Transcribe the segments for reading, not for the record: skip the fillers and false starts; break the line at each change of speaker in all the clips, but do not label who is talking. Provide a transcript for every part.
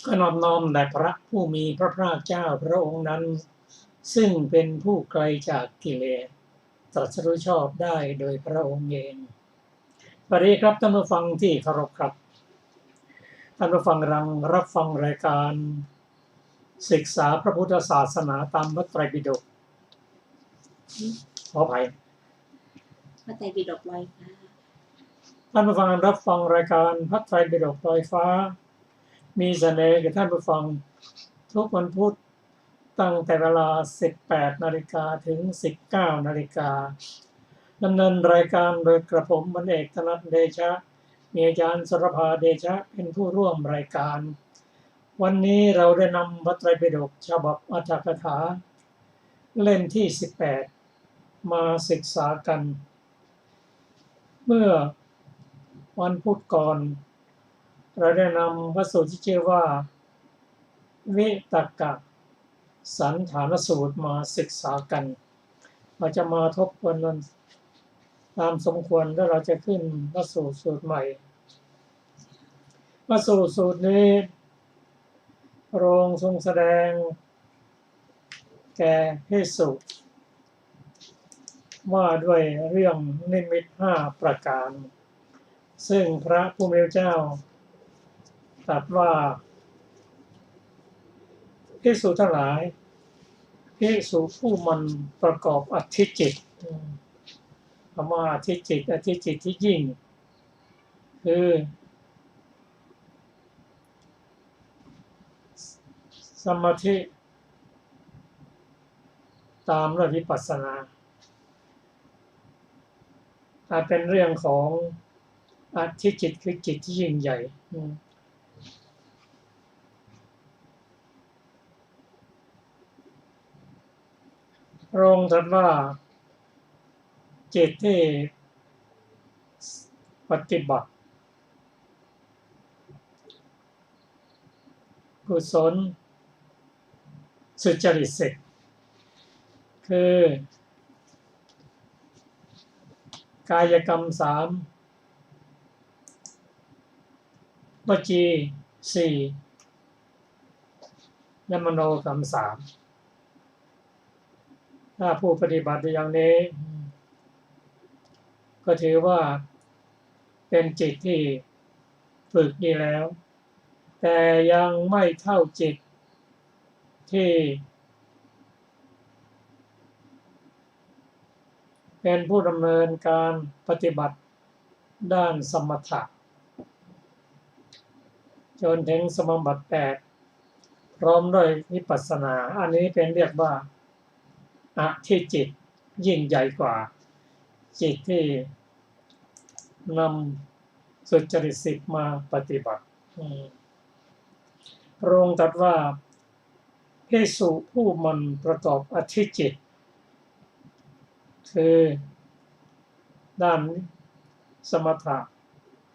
ก็นอบน้อมแด่พระผู้มีพระภาคเจ้าพระองค์นั้นซึ่งเป็นผู้ไกลจากกิเลสตรัสรู้ชอบได้โดยพระองค์เองสวัสดีครับท่านผู้ฟังที่เคารพครับท่านผู้ฟังรับฟังรายการศึกษาพระพุทธศาสนาตามพระไตรปิฎกขออภัย
พระไตรปิฎกลอยฟ้า
ท่านผู้ฟังรับฟังรายการพระไตรปิฎกลอยฟ้ามีเสนอแก่ท่านผู้ฟังทุกวันพุธตั้งแต่เวลา 18 นาฬิกาถึง 19 นาฬิกาดำเนินรายการโดยกระผมพันเอกธนัทเดชะมีอาจารย์สรภาเดชะเป็นผู้ร่วมรายการวันนี้เราได้นำพระไตรปิฎกฉบับอรรถกถาเล่มที่ 18 มาศึกษากันเมื่อวันพุธก่อนเราได้นำพระสูตรที่ชื่อว่าวิตกสันฐานสูตรมาศึกษากันเราจะมาทบทวนกันตามสมควรแล้วเราจะขึ้นพระสูตรใหม่พระสูตรนี้พระองค์ทรงแสดงแก่ภิกษุว่าด้วยเรื่องนิมิต5ประการซึ่งพระผู้มีพระเจ้าตรัสว่าภิกษุทั้งหลายภิกษุผู้มันประกอบอธิจิตคำว่าอธิจิตที่ยิ่งคือสมาธิตามด้วยวิปัสสนาเป็นเรื่องของอธิจิตคือจิตที่ยิ่งใหญ่พระองค์ตรัสว่าจิตที่ปฏิบัติกุศลสุจริตเสร็จคือกายกรรม3วจี4และมโนกรรม3ถ้าผู้ปฏิบัติอย่างนี้ก็ถือว่าเป็นจิตที่ฝึกดีแล้วแต่ยังไม่เท่าจิตที่เป็นผู้ดำเนินการปฏิบัติด้านสมถะจนถึงสมาบัติ8พร้อมด้วยวิปัสสนาอันนี้เป็นเรียกว่าอธิจิตยิ่งใหญ่กว่าจิตที่นำสุจริต10มาปฏิบัติพระองค์ตรัสว่าภิกษุผู้มันประกอบอธิจิตคือด้านสมถะ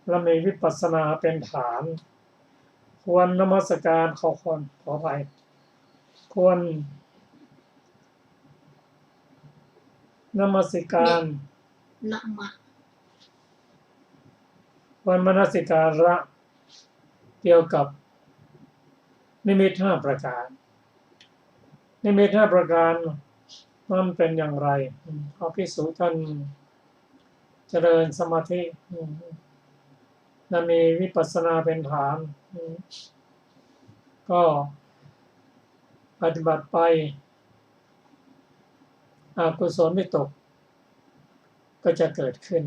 และมีวิปัสสนาเป็นฐานควรนมัสการขออภัยควรนมัสการวันมนสิการะเกี่ยวกับนิมิต5ประการนิมิต5ประการมันเป็นอย่างไรพระภิกษุท่านเจริญสมาธิและมีวิปัสสนาเป็นฐานก็ปฏิบัติไปอกุศลวิตกก็จะเกิดขึ้น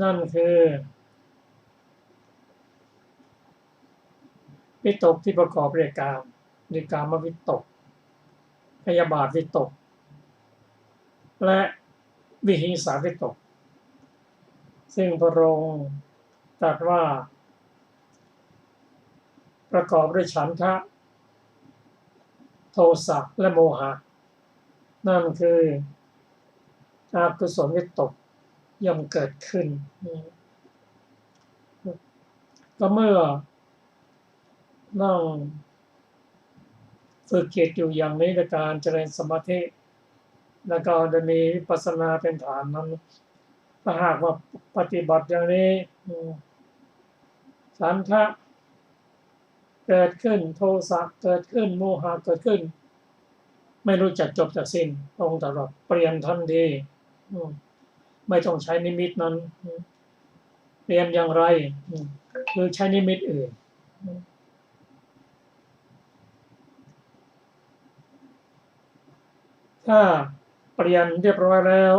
นั่นคือวิตกที่ประกอบด้วยกามมีกามวิตกพยาบาทวิตกและวิหิงสาวิตกซึ่งพระองค์ตรัสว่าประกอบด้วยฉันทะโทสะและโมหะนั่นคืออกุศลวิตกย่อมเกิดขึ้นก็เมื่อนั่งฝึกจิตอยู่อย่างนี้ในการเจริญสมาธิแล้วก็จะมีวิปัสสนาเป็นฐานนั้นถ้าหากว่าปฏิบัติอย่างนี้ฉันทะ เกิดขึ้นโทสะเกิดขึ้นโมหะเกิดขึ้นไม่รู้จักจบจากสิ้นพระองค์ตรัสเปลี่ยนทันทีไม่ต้องใช้นิมิตนั้นเปลี่ยนอย่างไรคือใช้นิมิตอื่นถ้าเปลี่ยนเรียบร้อยแล้ว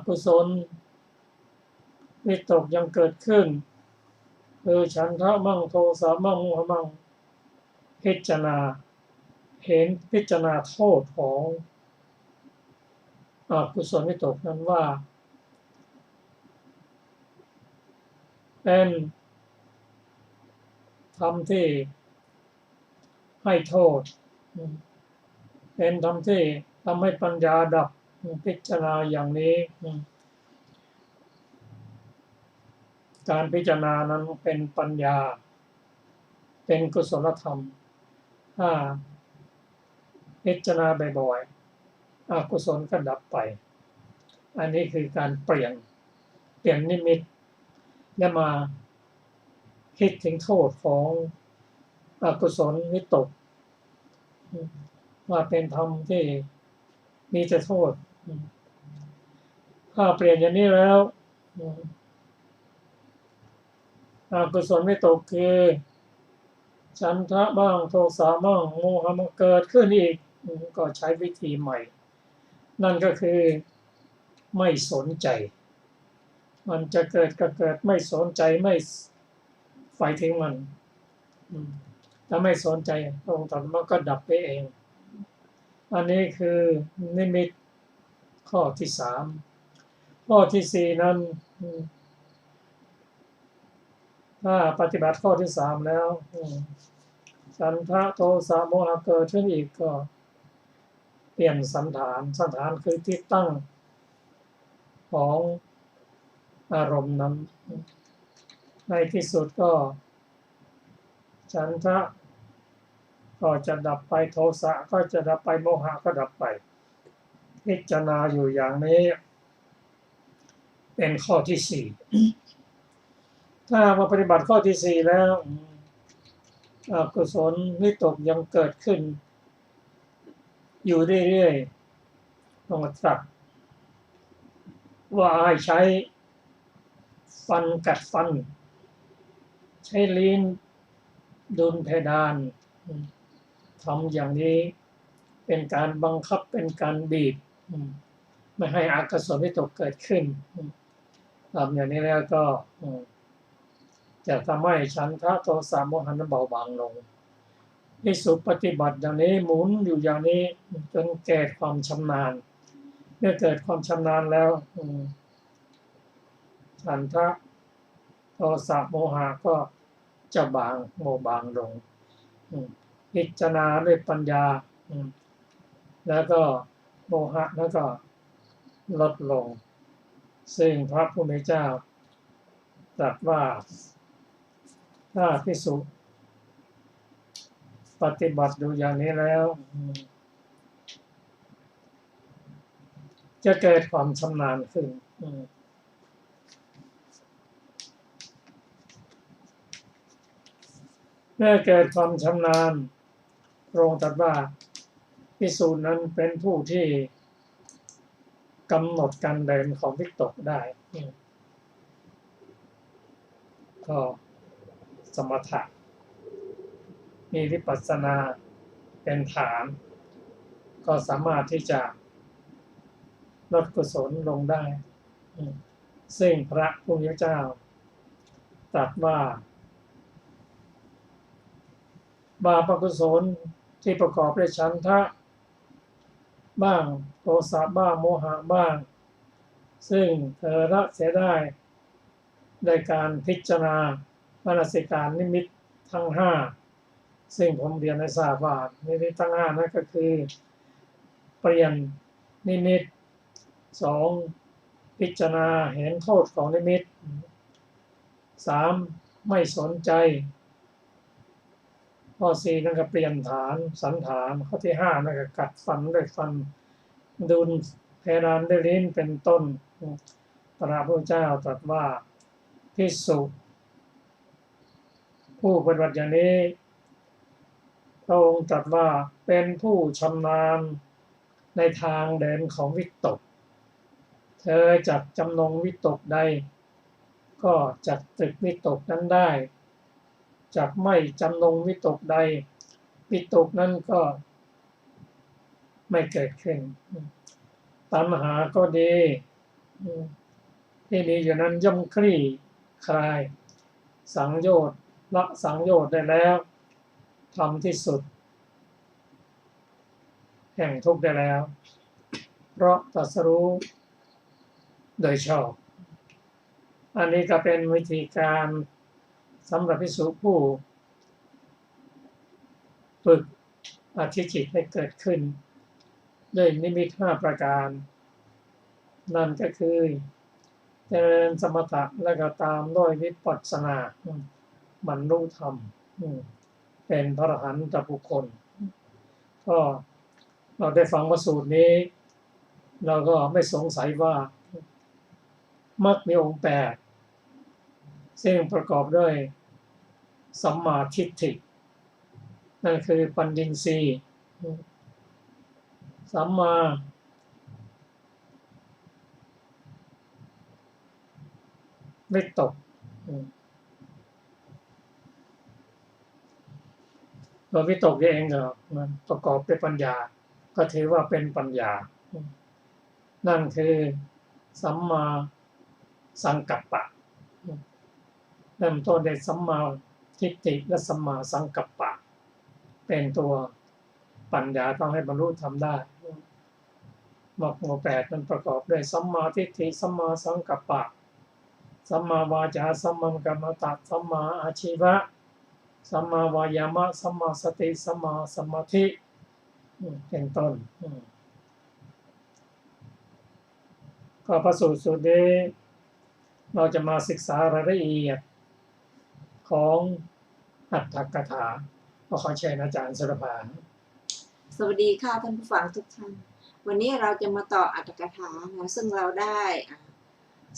กุศลวิตกยังเกิดขึ้นคือฉันทะมั่งโทสะมั่งโมหะมั่งพิจารณาเห็นพิจารณาโทษของกุศลวิตกนั้นว่าเป็นธรรมที่ให้โทษเป็นธรรมที่ทำให้ปัญญาดับพิจารณาอย่างนี้การพิจารณานั้นเป็นปัญญาเป็นกุศลธรรมถ้าพิจารณาบ่อยๆอกุศลก็ดับไปอันนี้คือการเปลี่ยนนิมิตและมาคิดถึงโทษของอกุศลวิตกว่าเป็นธรรมที่มีแต่โทษถ้าเปลี่ยนอย่างนี้แล้วอกุศลวิตกคือฉันทะบ้างโทสะบ้างโมหะมันเกิดขึ้นอีกก็ใช้วิธีใหม่นั่นก็คือไม่สนใจมันจะเกิดก็เกิดไม่สนใจไม่ใฝ่ถึงมันถ้าไม่สนใจพระองค์ตรัสมันก็ดับไปเองอันนี้คือนิมิตข้อที่3ข้อที่4นั้นถ้าปฏิบัติข้อที่3แล้วฉันทะโทสะโมหะเกิดขึ้นอีกก็เปลี่ยนสันฐานคือที่ตั้งของอารมณ์นั้นในที่สุดก็ฉันทะก็จะดับไปโทสะก็จะดับไปโมหะก็ดับไปพิจารณาอยู่อย่างนี้เป็นข้อที่4ถ้ามาปฏิบัติข้อที่4แล้วอกุศลวิตกยังเกิดขึ้นอยู่เรื่อยๆต้องตรัสว่าให้ใช้ฟันกัดฟันใช้ลิ้นดุลเพดานทำอย่างนี้เป็นการบังคับเป็นการบีบไม่ให้อกุศลวิตกเกิดขึ้นทำอย่างนี้แล้วก็จะทำให้ฉันทะโทสะโมหะนั้นเบาบางลงภิกษุปฏิบัติอย่างนี้หมุนอยู่อย่างนี้จนเกิดความชำนาญเมื่อเกิดความชำนาญแล้วฉันทะโทสะโมหะก็จะเบาลงพิจารณาด้วยปัญญาแล้วก็โมหะแล้วก็ลดลงซึ่งพระพุทธเจ้าตรัสว่าถ้าภิกษุปฏิบัติดูอย่างนี้แล้วจะเกิดความชำนาญขึ้นเมื่อเกิดความชำนาญพระองค์ตรัสว่าภิกษุนั้นเป็นผู้ที่กำหนดการเดินของวิตกได้ก็สมถะมีวิปัสสนาเป็นฐานก็สามารถที่จะลดกุศลลงได้ซึ่งพระพุทธเจ้าตรัสว่าบาปอกุศลที่ประกอบด้วยฉันทะบ้างโทสะบ้างโมหะบ้างซึ่งเธอละเสียได้โดยการพิจารณามนสิการนิมิตทั้ง5ซึ่งผมเรียนให้ทราบว่านิมิตทั้ง5นั้นก็คือเปลี่ยนนิมิต2พิจารณาเห็นโทษของนิมิต3ไม่สนใจข้อ4นั่นก็เปลี่ยนสันฐานข้อที่5นั่นก็กัดฟันด้วยฟันดุลเพดานด้วยลิ้นเป็นต้นพระพุทธเจ้าตรัสว่าภิกษุผู้ ผู้ปฏิบัติอย่างนี้พระองค์ตรัสว่าเป็นผู้ชำนาญในทางเดินของวิตกเธอจักจำนงวิตกใดก็จักตรึกวิตกนั้นได้จักไม่จำนงวิตกใดวิตกนั้นก็ไม่เกิดขึ้นตัณหาก็ดีที่มีอยู่นั้นย่อมคลี่คลายสังโยชน์ละสังโยชน์ได้แล้วทำที่สุดแห่งทุกข์ได้แล้วเพราะตรัสรู้โดยชอบอันนี้ก็เป็นวิธีการสำหรับภิกษุผู้ฝึกอธิจิตให้เกิดขึ้นด้วยนิมิต5ประการนั่นก็คือเจริญสมถะและก็ตามด้วยวิปัสสนาบรรลุธรรมเป็นพระอรหันตบุคคลก็เราได้ฟังพระสูตรนี้เราก็ไม่สงสัยว่ามรรคมีองค์8ซึ่งประกอบด้วยสัมมาทิฏฐินั่นคือปัญญินทรีย์สัมมาวิตกตัววิตกเองก็มันประกอบด้วยปัญญาก็ถือว่าเป็นปัญญานั่นคือสัมมาสังกัปปะเริ่มต้นด้วยสัมมาทิฏฐิและสัมมาสังกัปปะเป็นตัวปัญญาต้องให้บรรลุธรรมได้มรรคมี8นั้นประกอบด้วยสัมมาทิฏฐิสัมมาสังกัปปะสัมมาวาจาสัมมากัมมันตะสัมมาอาชีวะสัมมาวายามะสัมมาสติสัมมาสมาธิเป็นต้นก็พระสูตรนี้เราจะมาศึกษารายละเอียดของอัตถกถาขอเชิญอาจารย์สุรภา
สวัสดีค่ะท่านผู้ฟังทุกท่านวันนี้เราจะมาต่ออัตถกถานะซึ่งเราได้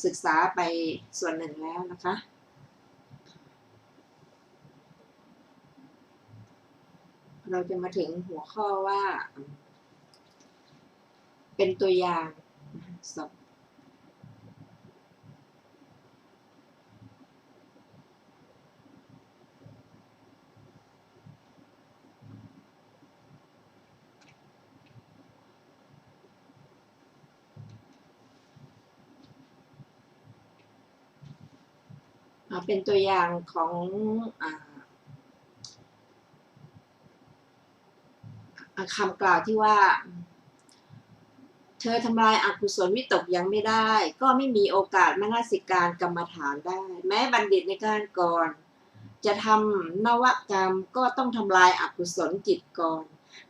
ศึกษาไปส่วนหนึ่งแล้วนะคะเราจะมาถึงหัวข้อว่าเป็นตัวอย่างเป็นตัวอย่างของคำกล่าวที่ว่าเธอทำลายอกุศลวิตกยังไม่ได้ก็ไม่มีโอกาสมนสิการกรรมฐานได้แม้บัณฑิตในการก่อนจะทำนวกรรมก็ต้องทำลายอกุศลจิตก่อน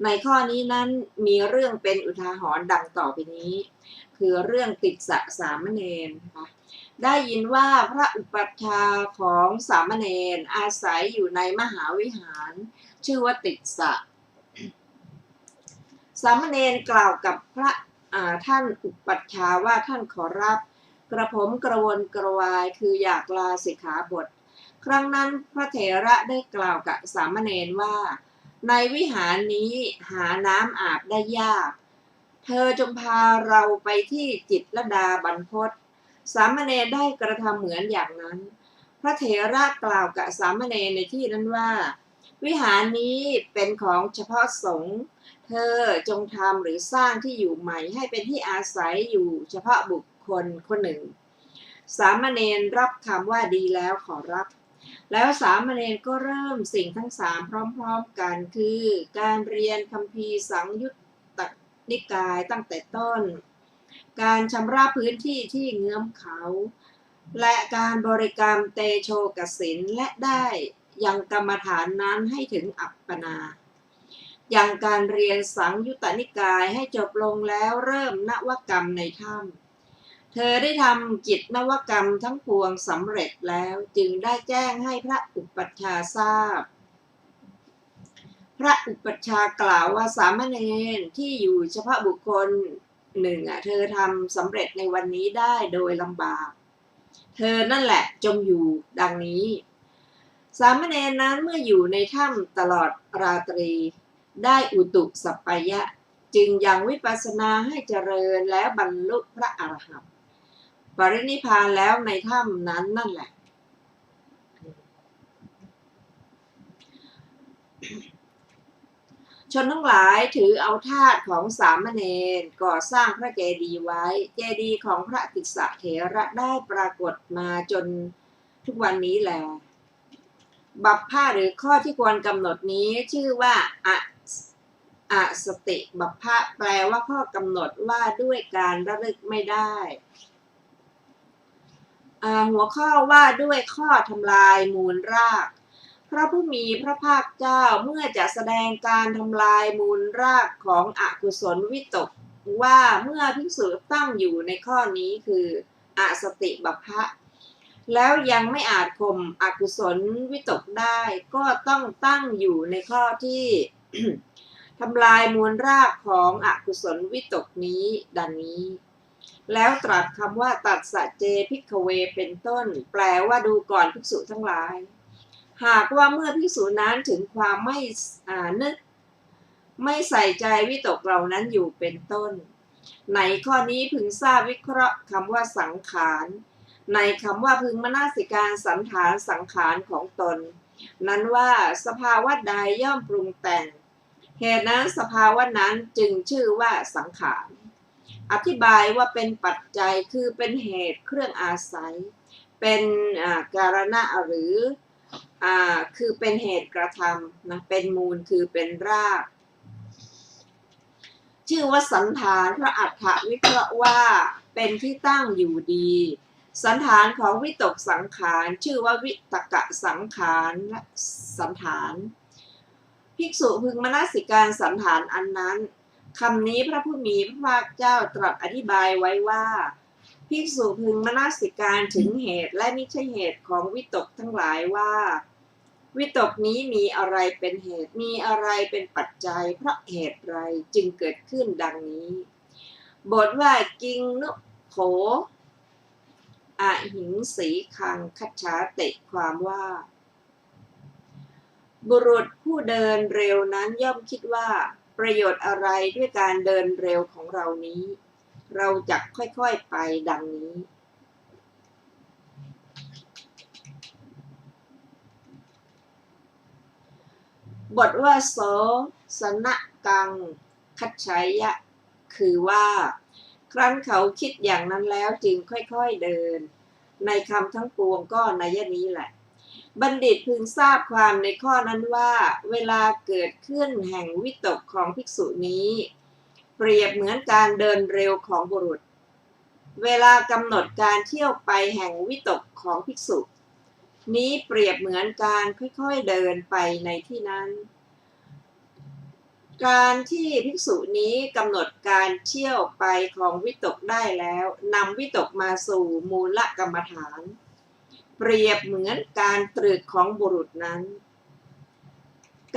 ในข้อนี้นั้นมีเรื่องเป็นอุทาหรณ์ดังต่อไปนี้คือเรื่องติดสามเณรนะคะได้ยินว่าพระอุปัชฌาย์ของสามเณรอาศัยอยู่ในมหาวิหารชื่อว่าติดสะสามเณรกล่าวกับพระท่านอุปัชฌาย์ว่าท่านขอรับกระผมกระวนกระวายคืออยากลาสิกขาบทครั้งนั้นพระเถระได้กล่าวกับสามเณรว่าในวิหารนี้หาน้ำอาบได้ยากเธอจงพาเราไปที่จิตรลดาบรรพตสามเณรได้กระทำเหมือนอย่างนั้นพระเถระกล่าวกับสามเณรในที่นั้นว่าวิหารนี้เป็นของเฉพาะสงฆ์เธอจงทำหรือสร้างที่อยู่ใหม่ให้เป็นที่อาศัยอยู่เฉพาะบุคคลคนหนึ่งสามเณรรับคำว่าดีแล้วขอรับแล้วสามเณรก็เริ่มสิ่งทั้ง3พร้อมๆกันคือการเรียนคัมภีร์สังยุตตนิกายตั้งแต่ต้นการชำระพื้นที่ที่เงื้อมเขาและการบริกรรมเตโชกสินและได้ยังกรรมฐานนั้นให้ถึงอัปปนาอย่างการเรียนสังยุตตนิกายให้จบลงแล้วเริ่มนวกรรมในถ้ำเธอได้ทำกิจนวกรรมทั้งปวงสำเร็จแล้วจึงได้แจ้งให้พระอุปัชฌาย์ทราบพระอุปัชฌาย์กล่าวว่าสามเณรที่อยู่เฉพาะบุคคลหนึ่งเธอทำสำเร็จในวันนี้ได้โดยลำบากเธอนั่นแหละจงอยู่ดังนี้ สามเณรนั้นเมื่ออยู่ในถ้ำตลอดราตรีได้อุตุสัปปายะจึงยังวิปัสสนาให้เจริญแล้วบรรลุพระอรหันต์ปรินิพพานแล้วในถ้ำนั้นนั่นแหละชนทั้งหลายถือเอาธาตุของสามเณรก่อสร้างพระเจดีย์ไว้เจดีย์ของพระติสสะเถระได้ปรากฏมาจนทุกวันนี้แลบัพพะหรือข้อที่ควรกำหนดนี้ชื่อว่าอสติบัพพะแปลว่าข้อกำหนดว่าด้วยการระลึกไม่ได้หัวข้อว่าด้วยข้อทำลายมูลรากพระผู้มีพระภาคเจ้าเมื่อจะแสดงการทำลายมูลรากของอกุศลวิตกว่าเมื่อภิกษุตั้งอยู่ในข้อนี้คืออสติบัพพะแล้วยังไม่อาจข่มอกุศลวิตกได้ก็ต้องตั้งอยู่ในข้อที่ ทำลายมูลรากของอกุศลวิตกนี้ดังนี้แล้วตรัสคำว่าตัสสะเจภิกขเวเป็นต้นแปลว่าดูก่อนภิกษุทั้งหลายหากว่าเมื่อภิกษุนั้นถึงความไม่นึกไม่ใส่ใจวิตกเหล่านั้นอยู่เป็นต้นในข้อนี้พึงทราบวิเคราะห์คำว่าสังขารในคำว่าพึงมนสิการสันฐานสังขารของตนนั้นว่าสภาวะใดย่อมปรุงแต่งเหตุนั้นสภาวะนั้นจึงชื่อว่าสังขารอธิบายว่าเป็นปัจจัยคือเป็นเหตุเครื่องอาศัยเป็นการณะหรือคือเป็นเหตุกระทำนะเป็นมูลคือเป็นรากชื่อว่าสันฐานพระอัฏฐวิเคราะห์ว่าเป็นที่ตั้งอยู่ดีสันฐานของวิตกสังขารชื่อว่าวิตกสังขารสันฐานภิกษุพึงมนสิการสันฐานอันนั้นคำนี้พระผู้มีพระภาคเจ้าตรัสอธิบายไว้ว่าภิกษุพึงมนสิการถึงเหตุและมิใช่เหตุของวิตกทั้งหลายว่าวิตกนี้มีอะไรเป็นเหตุมีอะไรเป็นปัจจัยเพราะเหตุไรจึงเกิดขึ้นดังนี้บทว่ากิงนุโขอหิงสีคังคัจฉาเตะความว่าบุรุษผู้เดินเร็วนั้นย่อมคิดว่าประโยชน์อะไรด้วยการเดินเร็วของเรานี้เราจะค่อยๆไปดังนี้บทว่าโสสนะกังคัจฉายะคือว่าครั้นเขาคิดอย่างนั้นแล้วจึงค่อยๆเดินในคำทั้งปวงก็นัยนี้แหละบัณฑิตพึงทราบความในข้อนั้นว่าเวลาเกิดขึ้นแห่งวิตกของภิกษุนี้เปรียบเหมือนการเดินเร็วของบุรุษเวลากำหนดการเที่ยวไปแห่งวิตกของภิกษุนี้เปรียบเหมือนการค่อยๆเดินไปในที่นั้นการที่ภิกษุนี้กำหนดการเที่ยวไปของวิตกได้แล้วนำวิตกมาสู่มูลกรรมฐานเปรียบเหมือนการตรึกของบุรุษนั้น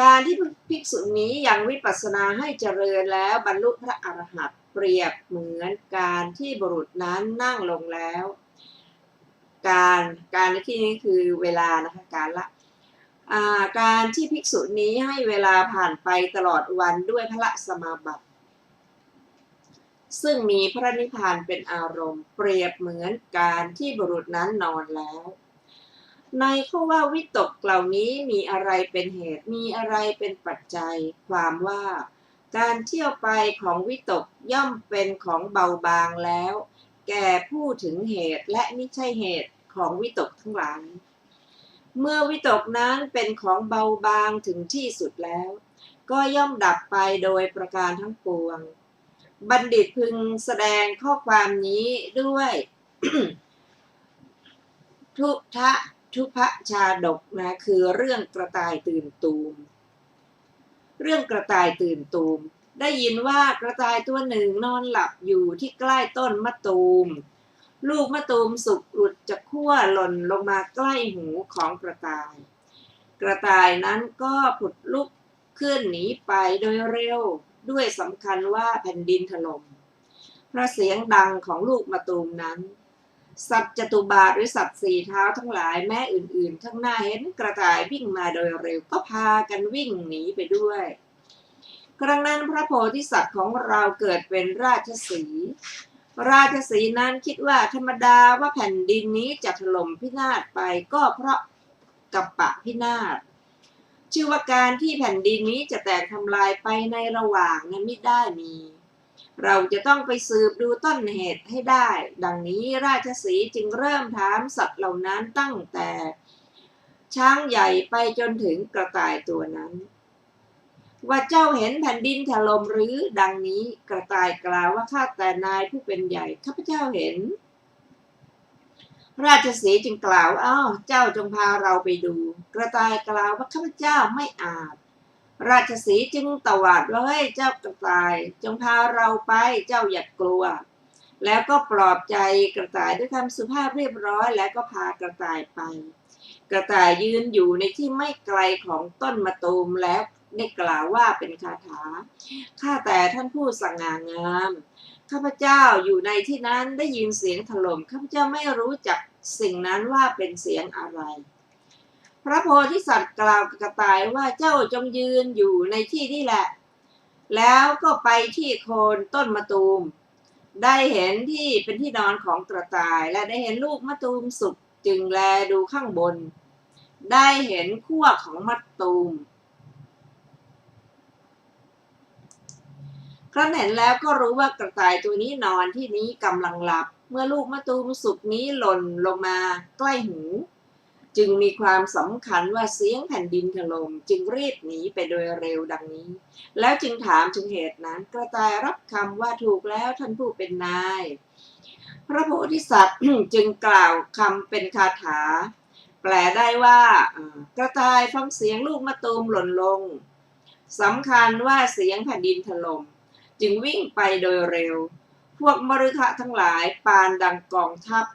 การที่ภิกษุนี้ยังวิปัสสนาให้เจริญแล้วบรรลุพระอรหันต์เปรียบเหมือนการที่บุรุษนั้นนั่งลงแล้วการในที่นี้คือเวลานะคะการที่ภิกษุนี้ให้เวลาผ่านไปตลอดวันด้วยพระสมาบัติซึ่งมีพระนิพพานเป็นอารมณ์เปรียบเหมือนการที่บุรุษนั้นนอนแล้วในข้อว่าวิตกเหล่านี้มีอะไรเป็นเหตุมีอะไรเป็นปัจจัยความว่าการเที่ยวไปของวิตกย่อมเป็นของเบาบางแล้วแก่ผู้ถึงเหตุและมิใช่เหตุของวิตกทั้งหลายเมื่อวิตกนั้นเป็นของเบาบางถึงที่สุดแล้วก็ย่อมดับไปโดยประการทั้งปวงบัณฑิตพึงแสดงข้อความนี้ด้วย ทุพชาดกนะคือเรื่องกระต่ายตื่นตูมเรื่องกระต่ายตื่นตูมได้ยินว่ากระต่ายตัวหนึ่งนอนหลับอยู่ที่ใกล้ต้นมะตูมลูกมะตูมสุกหลุดจากขั้วหล่นลงมาใกล้หูของกระต่ายกระต่ายนั้นก็ผุดลุกขึ้นหนีไปโดยเร็วด้วยสำคัญว่าแผ่นดินถล่มเพราะเสียงดังของลูกมะตูมนั้น สัตว์จตุบาทหรือสัตว์สี่เท้าทั้งหลายแม้อื่นๆทั้งหน้าเห็นกระต่ายวิ่งมาโดยเร็วก็พากันวิ่งหนีไปด้วยครั้งนั้นพระโพธิสัตว์ของเราเกิดเป็นราชสีห์ราชสีห์นั้นคิดว่าธรรมดาว่าแผ่นดินนี้จะถล่มพินาศไปก็เพราะกัปปะพินาศชื่อว่าการที่แผ่นดินนี้จะแตกทำลายไปในระหว่างนั้นมิได้มีเราจะต้องไปสืบดูต้นเหตุให้ได้ดังนี้ราชสีห์จึงเริ่มถามสัตว์เหล่านั้นตั้งแต่ช้างใหญ่ไปจนถึงกระต่ายตัวนั้นว่าเจ้าเห็นแผ่นดินถล่มหรือดังนี้กระต่ายกล่าวว่าข้าแต่นายผู้เป็นใหญ่ข้าพเจ้าเห็นราชสีห์จึงกล่าวอ้าวเจ้าจงพาเราไปดูกระต่ายกล่าวว่าข้าพเจ้าไม่อาจราชสีห์จึงตวาดว่าเฮ้ยเจ้ากระต่ายจงพาเราไปเจ้าอย่ากลัวแล้วก็ปลอบใจกระต่ายด้วยคำสุภาพเรียบร้อยแล้วก็พากระต่ายไปกระต่ายยืนอยู่ในที่ไม่ไกลของต้นมะตูมแล้วได้กล่าวว่าเป็นคาถาข้าแต่ท่านผู้สง่างามข้าพเจ้าอยู่ในที่นั้นได้ยินเสียงถล่มข้าพเจ้าไม่รู้จักสิ่งนั้นว่าเป็นเสียงอะไรพระโพธิสัตว์กล่าวกับกระต่ายว่าเจ้าจงยืนอยู่ในที่นี่แหละแล้วก็ไปที่โคนต้นมะตูมได้เห็นที่เป็นที่นอนของกระต่ายและได้เห็นลูกมะตูมสุกจึงแลดูข้างบนได้เห็นขั้วของมะตูมครั้นเห็นแล้วก็รู้ว่ากระต่ายตัวนี้นอนที่นี้กำลังหลับเมื่อลูกมะตูมสุกนี้หล่นลงมาใกล้หูจึงมีความสำคัญว่าเสียงแผ่นดินถล่มจึงรีบหนีไปโดยเร็วดังนี้แล้วจึงถามถึงเหตุนั้นกระต่ายรับคำว่าถูกแล้วท่านผู้เป็นนายพระโพธิสัตว์ จึงกล่าวคำเป็นคาถาแปลได้ว่ากระต่ายฟังเสียงลูกมะตูมหล่นลงสำคัญว่าเสียงแผ่นดินถล่มจึงวิ่งไปโดยเร็วพวกมฤคะทั้งหลายปานดังกองทัพ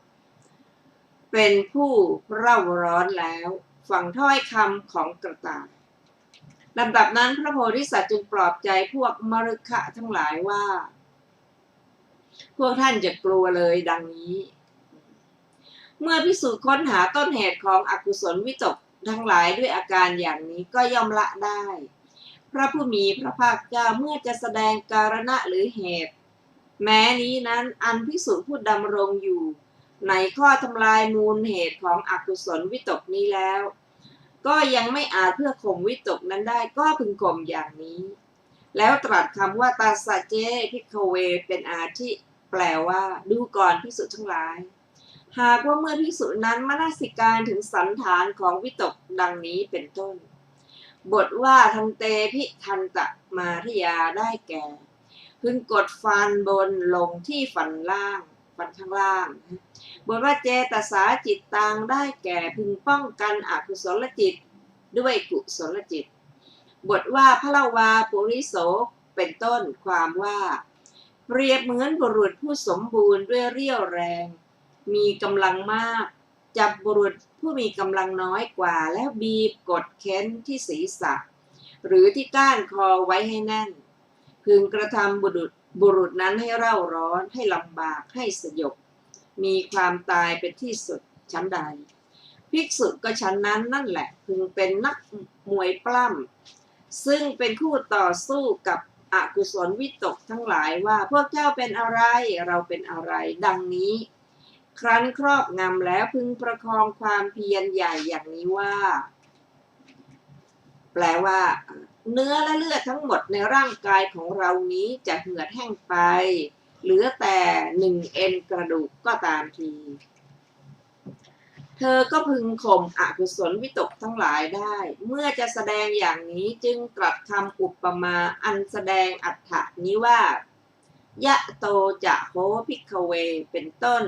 เป็นผู้เร่าร้อนแล้วฟังถ้อยคำของกระต่ายลำดับนั้นพระโพธิสัตว์จึงปลอบใจพวกมฤคะทั้งหลายว่าพวกท่านจะกลัวเลยดังนี้เมื่อภิกษุค้นหาต้นเหตุของอกุศลวิตกทั้งหลายด้วยอาการอย่างนี้ก็ย่อมละได้พระผู้มีพระภาคเจ้าเมื่อจะแสดงการณะหรือเหตุแม้นี้นั้นอันภิกษุผู้ดำรงอยู่ในข้อทำลายมูลเหตุของอกุศลวิตกนี้แล้วก็ยังไม่อาจเพื่อข่มวิตกนั้นได้ก็พึงข่มอย่างนี้แล้วตรัสคำว่าตาสะเจภิกขเวเป็นอาทิแปลว่าดูก่อนภิกษุทั้งหลายหากว่าเมื่อภิกษุนั้นมนสิการถึงสันฐานของวิตกดังนี้เป็นต้นบทว่าทันเตพิทันตะมาทิยาได้แก่พึงกดฟันบนลงที่ฟันข้างล่างบทว่าเจตสาจิตตังได้แก่พึงป้องกันอกุศลจิตด้วยกุศลจิตบทว่าพละวาปุริโสเป็นต้นความว่าเปรียบเหมือนบุรุษผู้สมบูรณ์ด้วยเรี่ยวแรงมีกำลังมากจับบุรุษผู้มีกำลังน้อยกว่าแล้วบีบกดเค้นที่ศีรษะหรือที่ก้านคอไว้ให้แน่นพึงกระทำบุรุษนั้นให้เร่าร้อนให้ลำบากให้สยบมีความตายเป็นที่สุดชั้นใดภิกษุก็ชั้นนั้นนั่นแหละพึงเป็นนักมวยปล้ำซึ่งเป็นคู่ต่อสู้กับอกุศลวิตกทั้งหลายว่าพวกเจ้าเป็นอะไรเราเป็นอะไรดังนี้ครั้นครอบงำแล้วพึงประคองความเพียรใหญ่อย่างนี้ว่าแปลว่าเนื้อและเลือดทั้งหมดในร่างกายของเรานี้จะเหือดแห้งไปเหลือแต่1 เอ็นกระดูกก็ตามทีเธอก็พึงข่มอกุศลวิตกทั้งหลายได้เมื่อจะแสดงอย่างนี้จึงตรัสคำอุปมาอันแสดงอรรถะนี้ว่ายะโตจะโหภิกขเวเป็นต้น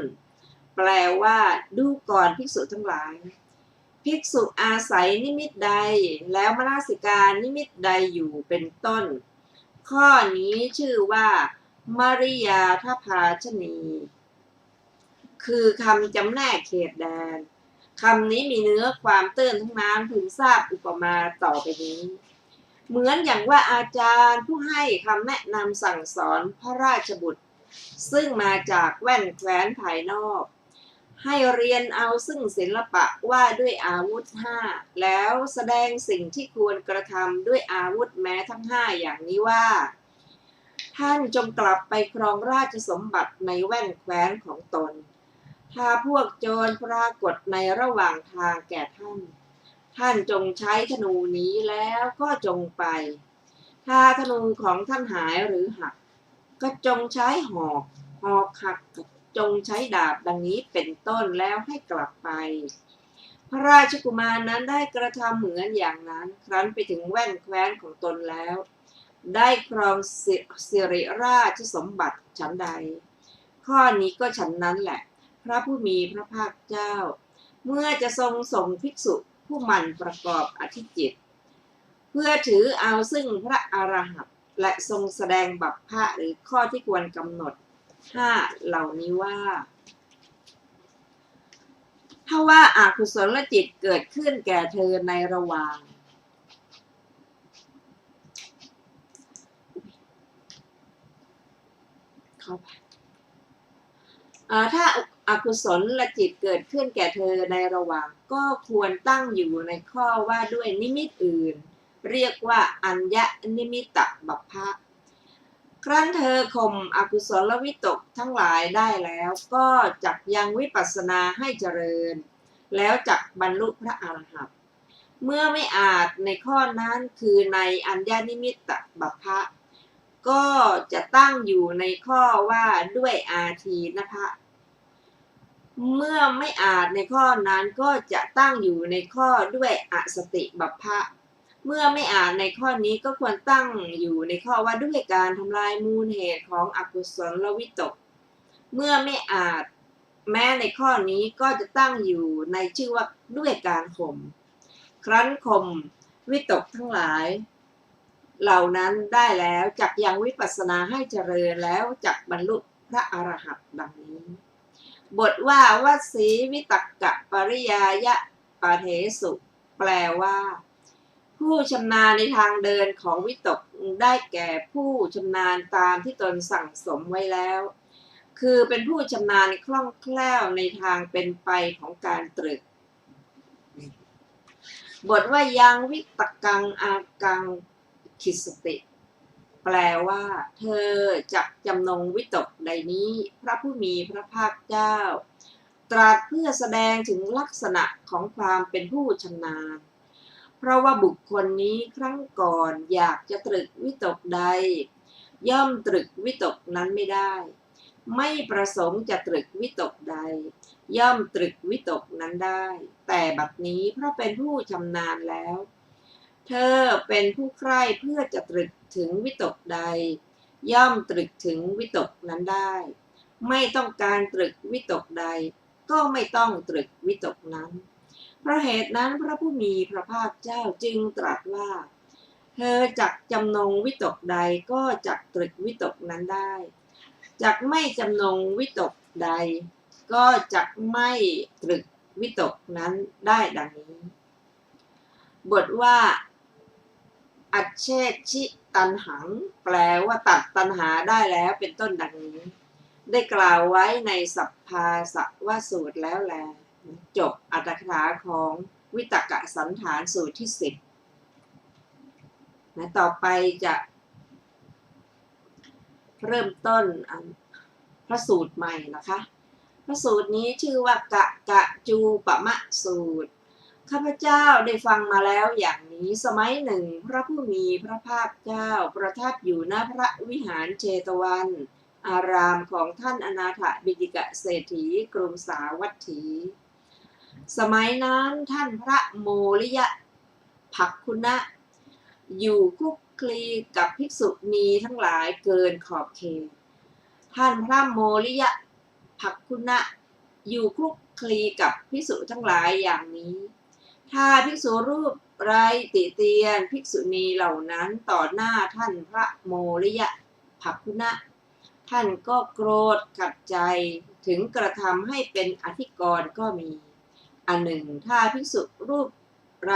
แปลว่าดูก่อนภิกษุทั้งหลายภิกษุอาศัยนิมิตใดแล้วมนสิการนิมิตใดอยู่เป็นต้นข้อนี้ชื่อว่ามริยาทภาชนีคือคำจำแนกเขตแดนคำนี้มีเนื้อความตื้นทั้งนั้นพึงทราบอุปมาต่อไปนี้เหมือนอย่างว่าอาจารย์ผู้ให้คำแนะนำสั่งสอนพระราชบุตรซึ่งมาจากแว่นแคว้นภายนอก ให้เรียนเอาซึ่งศิลปะว่าด้วยอาวุธ5แล้วแสดงสิ่งที่ควรกระทำด้วยอาวุธแม้ทั้ง5อย่างนี้ว่าท่านจงกลับไปครองราชสมบัติในแว่นแคว้นของตนถ้าพวกโจรปรากฏในระหว่างทางแก่ท่านจงใช้ธนูนี้แล้วก็จงไปถ้าธนูของท่านหายหรือหักก็จงใช้หอกหักจงใช้ดาบดังนี้เป็นต้นแล้วให้กลับไปพระราชกุมารนั้นได้กระทำเหมือนอย่างนั้นครั้นไปถึงแว่นแคว้นของตนแล้วได้ครองสิริราชสมบัติฉันใดข้อนี้ก็ฉันนั้นแหละพระผู้มีพระภาคเจ้าเมื่อจะทรงส่งภิกษุผู้หมั่นประกอบอธิจิตเพื่อถือเอาซึ่งพระอรหันต์และทรงแสดงบัพพะหรือข้อที่ควรกำหนด5เหล่านี้ว่าถ้าว่าอกุศลจิตเกิดขึ้นแก่เธอในระหว่างถ้าอกุศลจิตเกิดขึ้นแก่เธอในระหว่างก็ควรตั้งอยู่ในข้อว่าด้วยนิมิตอื่นเรียกว่าอัญญนิมิตบัพพะครั้นเธอข่มอกุศลวิตกทั้งหลายได้แล้วก็จักยังวิปัสสนาให้เจริญแล้วจักบรรลุพระอรหันต์เมื่อไม่อาจในข้อนั้นคือในอัญญนิมิตบัพพะก็จะตั้งอยู่ในข้อว่าด้วยอาทีนภะเมื่อไม่อาจในข้อนั้นก็จะตั้งอยู่ในข้อด้วยอสติบัพพะเมื่อไม่อาจในข้อนี้ก็ควรตั้งอยู่ในข้อว่าด้วยการทำลายมูลเหตุของอกุศลวิตกเมื่อไม่อาจแม้ในข้อนี้ก็จะตั้งอยู่ในชื่อว่าด้วยการข่มครั้นข่มวิตกทั้งหลายเหล่านั้นได้แล้วจักยังวิปัสสนาให้เจริญแล้วจักบรรลุพระอรหันต์ดังนี้บทว่าวสีวิตักกะปริยายะปะเทสุแปลว่าผู้ชำนาญในทางเดินของวิตกได้แก่ผู้ชำนาญตามที่ตนสั่งสมไว้แล้วคือเป็นผู้ชำนาญคล่องแคล่วในทางเป็นไปของการตรึกบทว่ายังวิตกังอากังคิสติแปลว่าเธอจักจำนงวิตกใดนี้พระผู้มีพระภาคเจ้าตรัสเพื่อแสดงถึงลักษณะของความเป็นผู้ชำนาญเพราะว่าบุคคลนี้ครั้งก่อนอยากจะตรึกวิตกใดย่อมตรึกวิตกนั้นไม่ได้ไม่ประสงค์จะตรึกวิตกใดย่อมตรึกวิตกนั้นได้แต่บัดนี้เพราะเป็นผู้ชำนาญแล้วเธอเป็นผู้ใคร่เพื่อจะตรึกถึงวิตกใดย่อมตรึกถึงวิตกนั้นได้ไม่ต้องการตรึกวิตกใดก็ไม่ต้องตรึกวิตกนั้นเพราะเหตุนั้นพระผู้มีพระภาคเจ้าจึงตรัสว่าเธอจักจำนงวิตกใดก็จักตรึกวิตกนั้นได้จักไม่จำนงวิตกใดก็จักไม่ตรึกวิตกนั้นได้ดังนี้บทว่าอัจเฉชิตัณหังแปลว่าตัดตัณหาได้แล้วเป็นต้นดังนี้ได้กล่าวไว้ในสัพพาสวสูตรแล้วแลจบอรรถกถาของวิตกสันฐานสูตรที่10ต่อไปจะเริ่มต้นพระสูตรใหม่นะคะพระสูตรนี้ชื่อว่ากะจูปมะสูตรข้าพเจ้าได้ฟังมาแล้วอย่างนี้สมัยหนึ่งพระผู้มีพระภาคเจ้าประทับอยู่ณพระวิหารเชตวันอารามของท่านอนาถบิณฑิกเศรษฐีกรุงสาวัตถีสมัยนั้นท่านพระโมลิยะภักคุณะอยู่คลุกคลีกับภิกษุณีทั้งหลายเกินขอบเขตท่านพระโมลิยะภักคุณะอยู่คลุกคลีกับภิกษุทั้งหลายอย่างนี้ถ้าภิกษุรูปไรติเตียนภิกษุณีเหล่านั้นต่อหน้าท่านพระโมลิยะภักคุณะท่านก็โกรธขัดใจถึงกระทำให้เป็นอธิกรณ์ก็มีอันหนึ่งถ้าภิกษุรูปไร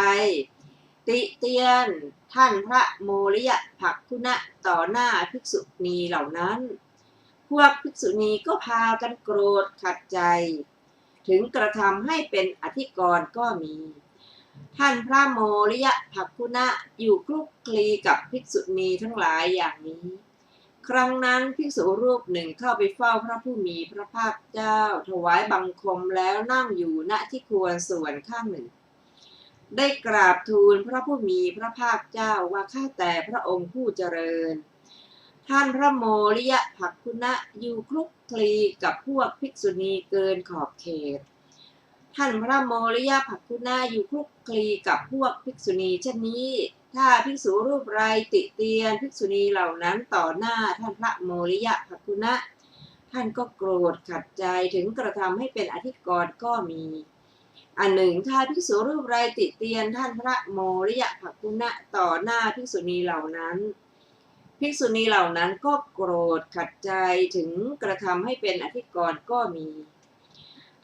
ติเตียนท่านพระโมลิยะภักคุณะต่อหน้าภิกษุณีเหล่านั้นพวกภิกษุณีก็พากันโกรธขัดใจ ถึงกระทำให้เป็นอธิกรณ์ก็มี ท่านพระโมริยภักขุณะอยู่คลุกคลีกับภิกษุณีทั้งหลายอย่างนี้ ครั้งนั้นภิกษุรูปหนึ่งเข้าไปเฝ้าพระผู้มีพระภาคเจ้าถวายบังคมแล้วนั่งอยู่ณที่ควรส่วนข้างหนึ่ง ได้กราบทูลพระผู้มีพระภาคเจ้าว่าข้าแต่พระองค์ผู้เจริญ ท่านพระโมริยภักขุณะอยู่คลุกคลีกับพวกภิกษุณีเกินขอบเขต ท่านพระโมริยภักขุณะอยู่คลุกคลีกับพวกภิกษุณีเช่นนี้ถ้าภิกษุรูปใดติเตียนภิกษุณีเหล่านั้นต่อหน้าท่านพระโมริยภักขุณะท่านก็โกรธขัดใจถึงกระทำให้เป็นอธิกรณ์ก็มี อันหนึ่งถ้าภิกษุรูปใดติเตียนท่านพระโมริยภักขุณะต่อหน้าภิกษุณีเหล่านั้นภิกษุณีเหล่านั้นก็โกรธขัดใจถึงกระทำให้เป็นอธิกรณ์ก็มี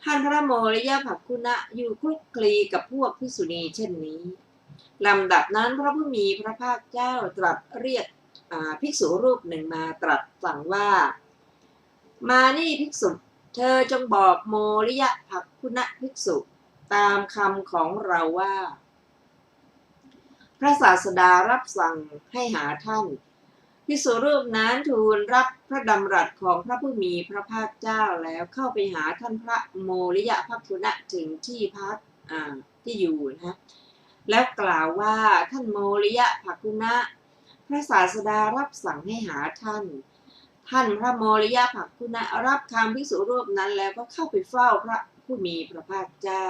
ท่านพระโมริยภักขุณะอยู่คลุกคลีกับพวกภิกษุณีเช่นนี้ลำดับนั้นพระผู้มีพระภาคเจ้าตรัสเรียกภิกษุรูปหนึ่งมาตรัสสั่งว่ามานี่ภิกษุเธอจงบอกโมริยภักขุณะภิกษุตามคำของเราว่าพระศาสดารับสั่งให้หาท่านภิกษุรูปนั้นทูลรับพระดำรัสของพระผู้มีพระภาคเจ้าแล้วเข้าไปหาท่านพระโมริยภักขุณะถึงที่พักที่อยู่นะแล้วกล่าวว่าท่านโมริยภักขุณะพระศาสดารับสั่งให้หาท่านพระโมริยภักขุณะรับคำภิกษุรูปนั้นแล้วก็เข้าไปเฝ้าพระผู้มีพระภาคเจ้า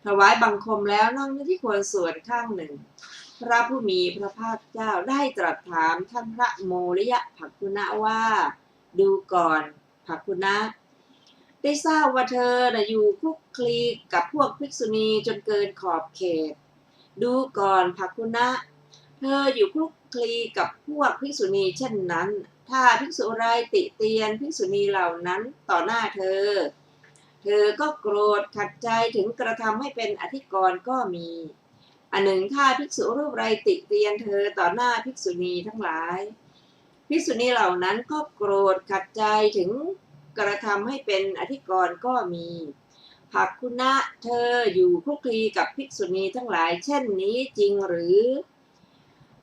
ถวายบังคมแล้วนั่งที่ควรส่วนข้างหนึ่งพระผู้มีพระภาคเจ้าได้ตรัสถามท่านพระโมริยภักขุณะว่าดูก่อนภักขุณะได้ทราบว่าเธออยู่คลุกคลีกับพวกภิกษุณีจนเกินขอบเขตดูก่อนภักขุณะเธออยู่คลุกคลีกับพวกภิกษุณีเช่นนั้นถ้าภิกษุใดติเตียนภิกษุณีเหล่านั้นต่อหน้าเธอก็โกรธขัดใจถึงกระทำให้เป็นอธิกรณ์ก็มีอันหนึ่งถ้าภิกษุรูปใดติเตียนเธอต่อหน้าภิกษุณีทั้งหลายภิกษุณีเหล่านั้นก็โกรธขัดใจถึงกระทำให้เป็นอธิกรณ์ก็มีภักขุณะเธออยู่คลุกคลีกับภิกษุณีทั้งหลายเช่นนี้จริงหรือ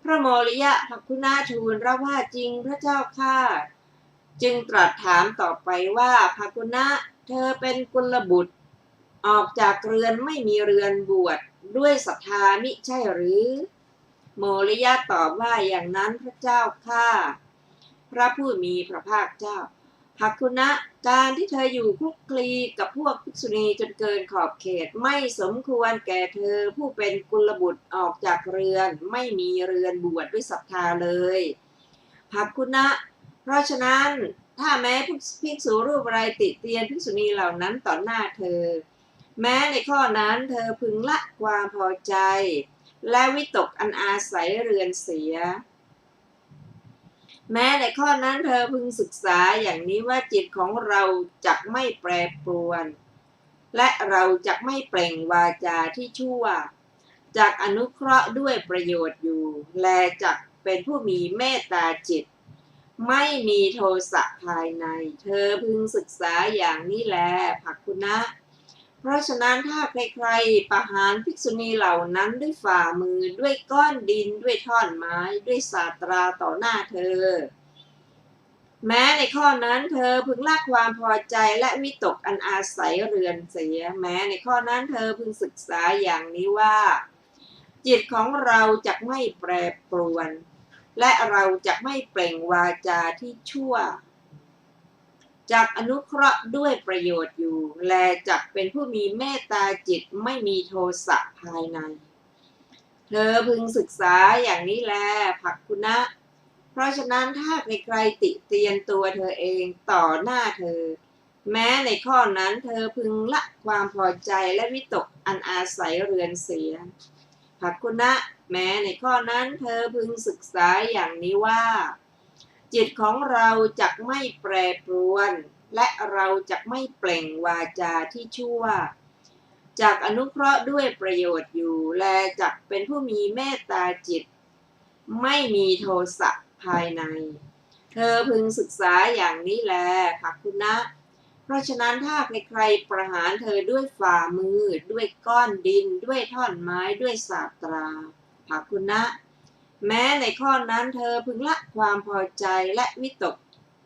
พระโมริยภักขุณะทูลรับว่าจริงพระเจ้าข้าจึงตรัสถามต่อไปว่าภักขุณะเธอเป็นกุลบุตรออกจากเรือนไม่มีเรือนบวชด้วยศรัทธามิใช่หรือโมริยะตอบว่าอย่างนั้นพระเจ้าข้าพระผู้มีพระภาคเจ้าภักขุณะการที่เธออยู่คลุกคลีกับพวกภิกษุณีจนเกินขอบเขตไม่สมควรแก่เธอผู้เป็นกุลบุตรออกจากเรือนไม่มีเรือนบวชด้วยศรัทธาเลยภักขุณะเพราะฉะนั้นถ้าแม้ภิกษุรูปใดติเตียนภิกษุณีเหล่านั้นต่อหน้าเธอแม้ในข้อนั้นเธอพึงละความพอใจและวิตกอันอาศัยเรือนเสียแม้ในข้อนั้นเธอพึงศึกษาอย่างนี้ว่าจิตของเราจักไม่แปรปรวนและเราจักไม่เปล่งวาจาที่ชั่วจักอนุเคราะห์ด้วยประโยชน์อยู่และจักเป็นผู้มีเมตตาจิตไม่มีโทสะภายในเธอพึงศึกษาอย่างนี้แลภักขุณะเพราะฉะนั้นถ้าใครๆประหารภิกษุณีเหล่านั้นด้วยฝ่ามือด้วยก้อนดินด้วยท่อนไม้ด้วยศาตราต่อหน้าเธอแม้ในข้อนั้นเธอพึงละความพอใจและวิตกอันอาศัยเรือนเสียแม้ในข้อนั้นเธอพึงศึกษาอย่างนี้ว่าจิตของเราจักไม่แปรปรวนและเราจักไม่เปล่งวาจาที่ชั่วจักอนุเคราะห์ด้วยประโยชน์อยู่และจักเป็นผู้มีเมตตาจิตไม่มีโทสะภายในเธอพึงศึกษาอย่างนี้แลภักขุณะเพราะฉะนั้นถ้าใครๆติเตียนตัวเธอเองต่อหน้าเธอแม้ในข้อนั้นเธอพึงละความพอใจและวิตกอันอาศัยเรือนเสียภักขุณะแม้ในข้อนั้นเธอพึงศึกษาอย่างนี้ว่าจิตของเราจักไม่แปรปรวนและเราจักไม่เปล่งวาจาที่ชั่วจักอนุเคราะห์ด้วยประโยชน์อยู่และจักเป็นผู้มีเมตตาจิตไม่มีโทสะภายในเธอพึงศึกษาอย่างนี้แลภักขุณะ เพราะฉะนั้นถ้าใครๆประหารเธอด้วยฝ่ามือด้วยก้อนดินด้วยท่อนไม้ด้วยสาตราภาคุณะแม้ในข้อนั้นเธอพึงละความพอใจและวิตก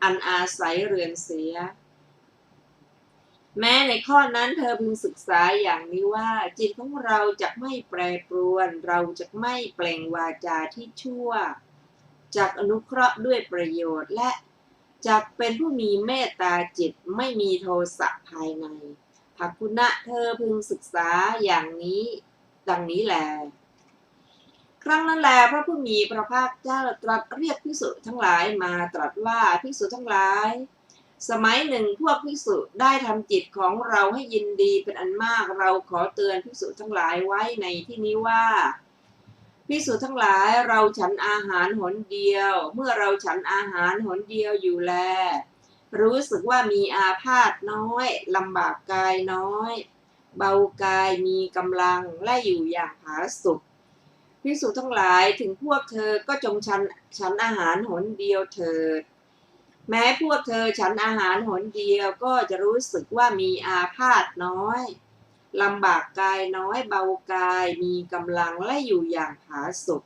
อันอาศัยเรือนเสียแม้ในข้อนั้นเธอพึงศึกษาอย่างนี้ว่าจิตของเราจะไม่แปรปรวนเราจะไม่เปล่งวาจาที่ชั่วจากอนุเคราะห์ด้วยประโยชน์และจักเป็นผู้มีเมตตาจิตไม่มีโทสะภายในภาคุณะเธอพึงศึกษาอย่างนี้ดังนี้แลครั้งนั้นแลพระผู้มีพระภาคเจ้าตรัสเรียกภิกษุทั้งหลายมาตรัสว่าภิกษุทั้งหลายสมัยหนึ่งพวกภิกษุได้ทำจิตของเราให้ยินดีเป็นอันมากเราขอเตือนภิกษุทั้งหลายไว้ในที่นี้ว่าภิกษุทั้งหลายเราฉันอาหารหนเดียวเมื่อเราฉันอาหารหนเดียวอยู่แลรู้สึกว่ามีอาพาธน้อยลำบากกายน้อยเบากายมีกำลังและอยู่อย่างผาสุกภิกษุทั้งหลายถึงพวกเธอก็จงฉันอาหารหนเดียวเถิดแม้พวกเธอฉันอาหารหนเดียวก็จะรู้สึกว่ามีอาพาธน้อยลำบากกายน้อยเบากายมีกำลังและอยู่อย่างผาสุก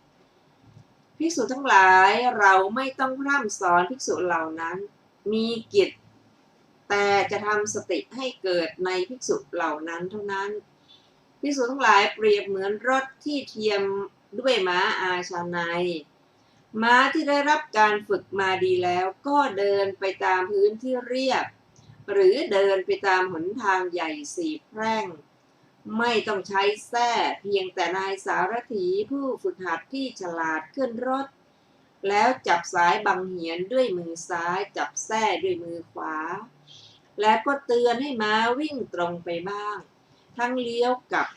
ภิกษุทั้งหลายเราไม่ต้องพร่ำสอนภิกษุเหล่านั้นมีกิจแต่จะทำสติให้เกิดในภิกษุเหล่านั้นเท่านั้นภิกษุทั้งหลายเปรียบเหมือนรถที่เทียมด้วยม้าอาชาไนม้าที่ได้รับการฝึกมาดีแล้วก็เดินไปตามพื้นที่เรียบหรือเดินไปตามหนทางใหญ่สี่แพร่งไม่ต้องใช้แส้เพียงแต่นายสารถีผู้ฝึกหัดที่ฉลาดขึ้นรถแล้วจับสายบังเหียนด้วยมือซ้ายจับแส้ด้วยมือขวาและก็เตือนให้ม้าวิ่งตรงไปบ้างทั้งเลี้ยวกลับ